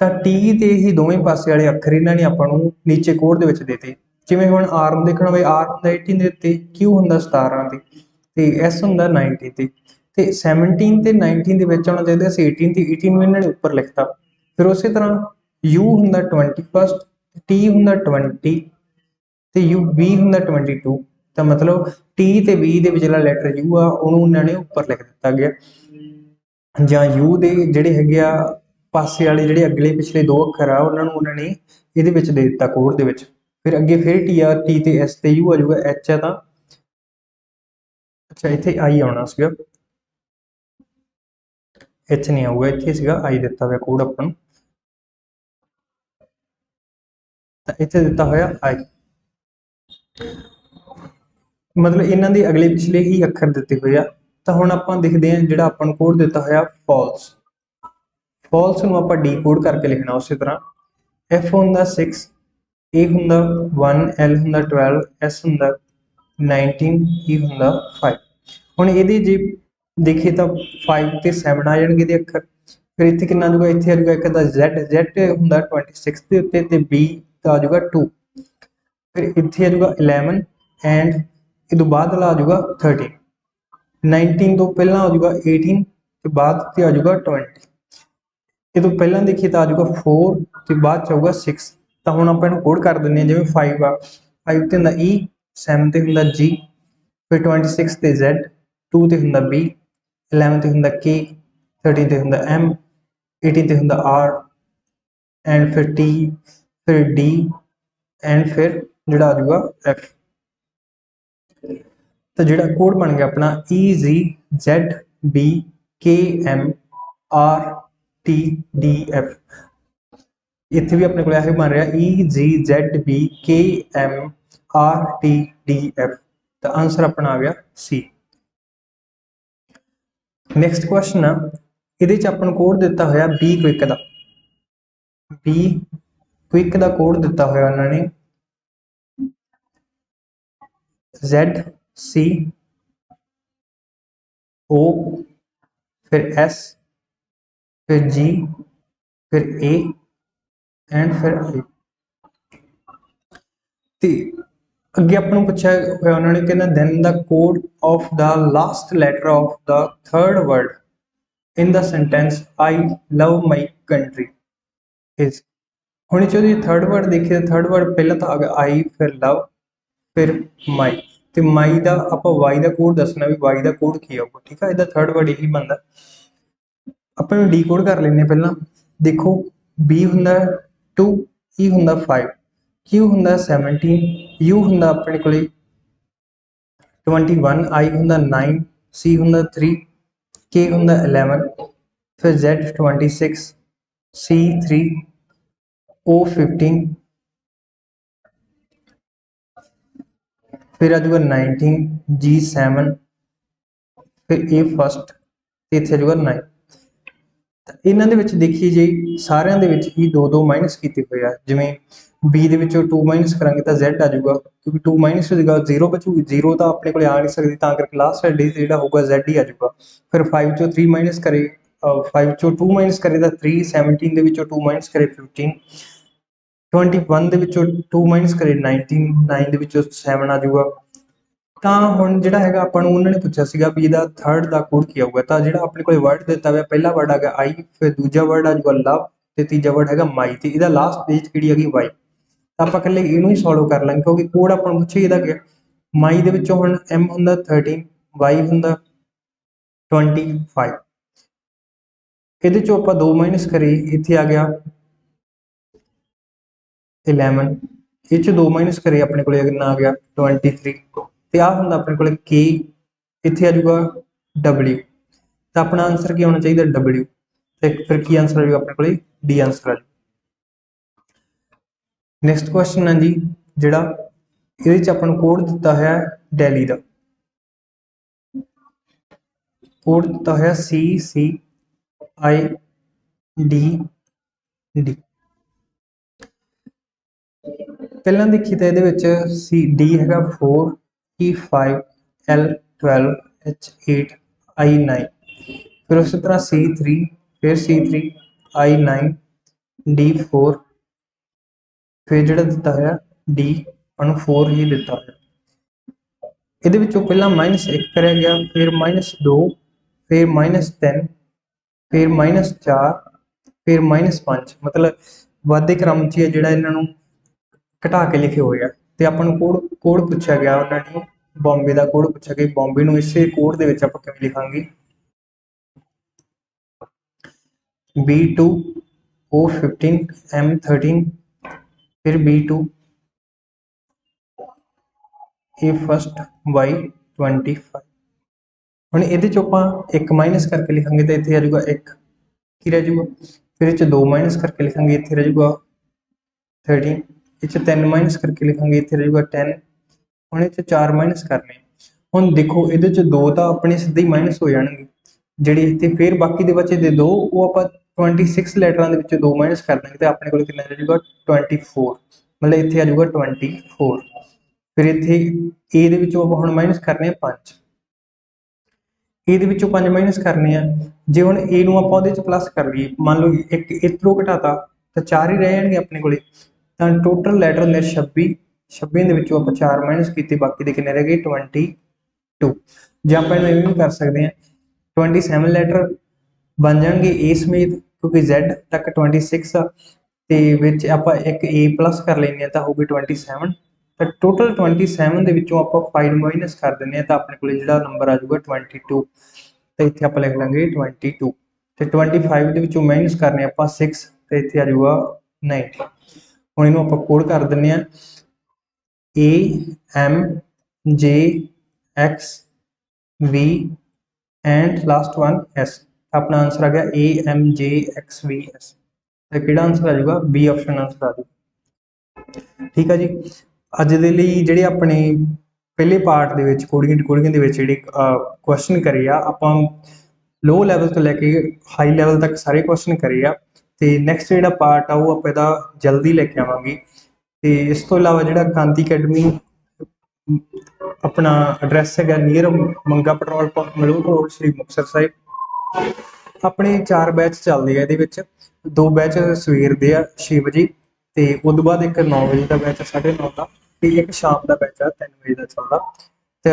तो T ते ही दोवें पासे वाले अखर इन्हां ने आपां नूं नीचे कोड दे विच देते। जिवें हुण R नूं देखणा होवे, R हुंदा 18 दे उत्ते, Q हुंदा 17 ते, ते S हुंदा 90 ते 17 ते 19 दे विच होना चाहिदा सी 18 ते 18 नूं इन्हां ने उपर लिखता। फिर उसे तरह U हुंदा 21, T हुंदा 20 ते V हुंदा 22। तो मतलब T ते V दे विचला लैटर U आ उहनूं उन्हां ने उपर लिख दिता गया, जां U दे जिहड़े हैगे आ पासे वाले जिहड़े अगले पिछले 2 अखर आ उन्हां नूं उन्हां ने इहदे विच दे दिता कोड दे विच। फिर अगे फिर T आ, T ते S ते U आ जाऊगा, H आ तां अच्छा इत्थे I आउणा सीगा, H नहीं आऊगा, इत्थे सीगा I दिता होया कोड आपां नूं, तां इत्थे दिता होया I। मतलब इन्हां दे अगले पिछले ही अखर दिते हुए आ। तो हुण आपां देखदे हां जिहड़ा आपां नूं कोड दिता होया फॉल्स। फॉल्स नूं आपां डी कोड करके लिखना उसे तरह F हुंदा 6, A हुंदा 1, L हुंदा 12, S हुंदा 19, E हुंदा 5। हुण इहदे जे देखिए तो 5 ते 7 आ जाणगे इहदे अखर। फिर इत्थे किन्ना आ जाऊगा, इत्थे आ जाऊगा एक दा Z हुंदा 26 दे उत्ते ते B दा आ जाऊगा 2। फिर इत्थे आ जाऊगा 11 एंड इदों बाद वाला आ जाऊगा 13। 19 तो पहला आ जाऊगा 18 ते बाद ते आ जाऊगा 20। ये तो पहला देखिए तो आ जाऊगा 4 ते बाद च आऊगा 6। तो हुण आपां इहनूं कोड कर दिंदे हां, जिवें 5 आ, 5 ते हुंदा E, 7 ते हुंदा G, फिर 26 ते Z, 2 ते हुंदा B, 11 ते हुंदा K, 13 ते हुंदा M, 18 ते हुंदा R एंड फिर T, फिर D एंड फिर जिहड़ा आ जाऊगा F। तो जिहड़ा कोड बन गया अपना EGZBKMRTDF। इत्थे भी अपने को यही बन रहा EGZBKMRTDF। तो आंसर अपना आ गया सी। नैक्सट क्वेश्चन आ, इहदे च अपन कोड दिता होया बी क्विक का। बी क्विक का कोड दिता होया उन्होंने ZCO, फिर S, फिर G, फिर A एंड फिर I। ते अगे अपन पूछा होया उन्होंने कहना then the code of the last letter of the third word in the sentence I love my country is. हुण जो थर्ड वर्ड देखिए, थर्ड वर्ड पहला तो आ गया आई, फिर लव, फिर माई, तो माई का आप वाई का कोड दसना भी वाई का कोड की आऊगा। ठीक है, इसका थर्ड वर्ड यही बनता। अपन डी कोड कर लेने पहला। देखो बी होंगे 2, ई होंगे 5, क्यू होंगे 17, यू होंगे अपने को 21, आई होंगे 9, सी होंगे 3, के होंगे 11, फिर जेड 26, सी 3, ओ 15, फिर आ जाऊगा 19, जी 7, फिर ए फस्ट, इतने आ जाऊगा 9। इन्हों के देखिए जी सारिया ही दो दो माइनस किए हुए हैं। जिमें बी के 2 माइनस करा तो Z आ जाऊगा, क्योंकि 2 माइनस हो जाएगा, 0 बचूगी, 0 तो अपने को आ नहीं सकती, करके लास्ट जो होगा Z ही आ जाऊगा। फिर 5 चो 3 माइनस करे, 5 चो 2 माइनस करे तो 3, 17 के 2 माइनस करे 15, 21 के 2 माइनस करे 19, 9 के 7 आ जाऊगा। तो हम जो है अपन उन्होंने पूछा सीगा भी ਇਹਦਾ थर्ड का कोड की आऊगा। तो जो अपने को वर्ड दिता हुआ, पहला वर्ड आ गया आई, फिर दूजा वर्ड आ जाऊगा लव, तो तीजा वर्ड है माई, तो यदा लास्ट पेज की है वाई। तो आप कल इनू ही सॉल्व कर लेंगे, क्योंकि कोड अपन पूछे यदा क्या माई के हम एम होंगे 13, वाई होंगे 25, ये आप 2 माइनस करिए, इतने आ गया 11, ये 2 माइनस करिए अपने को कितना आ गया 23, तो आ होंगे अपने को के, इतने आ जाऊगा W। तो अपना आंसर क्या होना चाहिए W, तो फिर की आंसर आ जाएगा अपने को डी आंसर आ जाएगा। नैक्सट क्वेश्चन है जी जोड़ा ये अपन कोड दिता है दिल्ली का, कोड दिता है CCIDD। पहला देखिए तो ये सी डी है 4, E5, L12, H8, I9, फिर उस तरह C3, फिर C3, I9, D4, फिर जो दिता है D 4 ही दिता है। ये पहला -1 कराया गया, फिर -2, फिर -3, फिर -4, फिर -5, मतलब वाधे क्रम च है जोड़ा इन्हों घटा के लिखे हुए हैं। तो अपन कोड कोड पूछा गया उन्होंने बॉम्बे का कोड पूछा गया, बॉम्बे में इस कोड के आप किमें लिखांगे B2 O15 M13, फिर B2 A फस्ट Y25। हम ये आप एक माइनस करके लिखांगे तो इतने आ जाऊगा 1 की रह जाऊगा, फिर इस 2 माइनस करके लिखांगे इतने रह जाऊगा 13, इस 3 माइनस करके लिखांगे इतने रह जाऊगा 10, हम इस 4 माइनस करने। हम देखो ये 2 तो अपने सीधे ही माइनस हो जाएंगे, जी इतने फिर बाकी के बचे दे 2 वो आप 26 लैटरां के 2 माइनस कर देंगे तो अपने को कितना रह जाऊगा 24, मतलब इतने आ जाऊगा 24। फिर इतने ए हम माइनस करने 5, ए 5 माइनस करने जो हम ए आप प्लस कर लीए, मान लो एक इधरों घटाता तो 4 ही रह जाएंगे अपने को। टोटल लैटर होंगे 26, 26 आप 4 माइनस किए, बाकी के कितने रह गए 22। जो आप भी कर सकते हैं 27 लैटर बन जाएंगे ए समेत, क्योंकि Z तक 26 आ, तो आप एक ए प्लस कर लें तो होगी 27, तो टोटल 27 के आप 5 माइनस कर दें तो अपने को जो नंबर आ जाऊगा 22, तो इतने आप लिख लेंगे 22, तो 25 के माइनस करने आप 6, तो इतने आ जाऊगा 90। हम इनू आप कोड कर दें AMJXV and last one S, अपना आंसर आ गया AMJXVS, तो कि आंसर आ जाऊगा बी ऑप्शन आंसर आ जाऊगा। ठीक है जी, अज के लिए जे अपने पहले पार्ट के कोडिंग जी क्वेश्चन करे आप लो लैवल तो लैके हाई लैवल तक सारे क्वेश्चन करे आ, तो नैक्सट जो पार्ट आ वो आप जल्दी लैके आवेंगे। तो इस तो इलावा जो गांधी अकैडमी अपना एड्रैस है near Manga petrol pump Maluk road Shri Muktsar Sahib. अपने 4 बैच चलते हैं, ये 2 बैच सवेर के 6 बजे, तो उस बाद एक 9 बजे का बैच 9:30 का, तो एक शाम का बैच 3 बजे का चलता। तो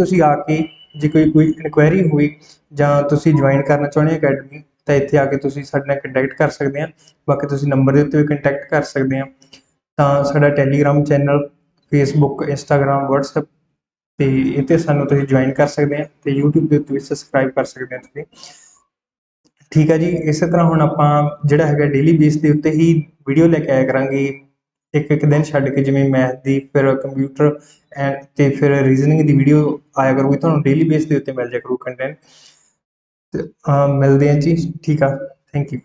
ये आके जो कोई इनकुआयरी हुई जां ज्वाइन करना चाहते अकैडमी, तो इतने आके कंटैक्ट कर सकते हैं। बाकी नंबर के उत्ते भी कंटैक्ट कर सकते हैं। तो साडा Telegram channel, Facebook, Instagram, WhatsApp ਤੇ ਇਹ 'ਤੇ ਸਾਨੂੰ ਤੁਸੀਂ ਜੁਆਇਨ ਕਰ ਸਕਦੇ ਆ ਤੇ YouTube ਦੇ ਉੱਤੇ ਵੀ ਸਬਸਕ੍ਰਾਈਬ ਕਰ ਸਕਦੇ ਆ ਤੁਸੀਂ। ਠੀਕ ਆ ਜੀ, ਇਸੇ ਤਰ੍ਹਾਂ ਹੁਣ ਆਪਾਂ ਜਿਹੜਾ ਹੈਗਾ ਡੇਲੀ ਬੇਸ ਦੇ ਉੱਤੇ ਹੀ ਵੀਡੀਓ ਲੈ ਕੇ ਆਇਆ ਕਰਾਂਗੇ, ਇੱਕ ਇੱਕ ਦਿਨ ਛੱਡ ਕੇ, ਜਿਵੇਂ ਮੈਥ ਦੀ, ਫਿਰ ਕੰਪਿਊਟਰ ਤੇ ਫਿਰ ਰੀਜ਼ਨਿੰਗ ਦੀ ਵੀਡੀਓ ਆਇਆ ਕਰੂਗੀ ਤੁਹਾਨੂੰ ਡੇਲੀ ਬੇਸ ਦੇ ਉੱਤੇ ਮਿਲ ਜਾਇਆ ਕਰੂ ਕੰਟੈਂਟ। ਤੇ ਮਿਲਦੇ ਆ ਜੀ, ਠੀਕ ਆ, ਥੈਂਕ ਯੂ।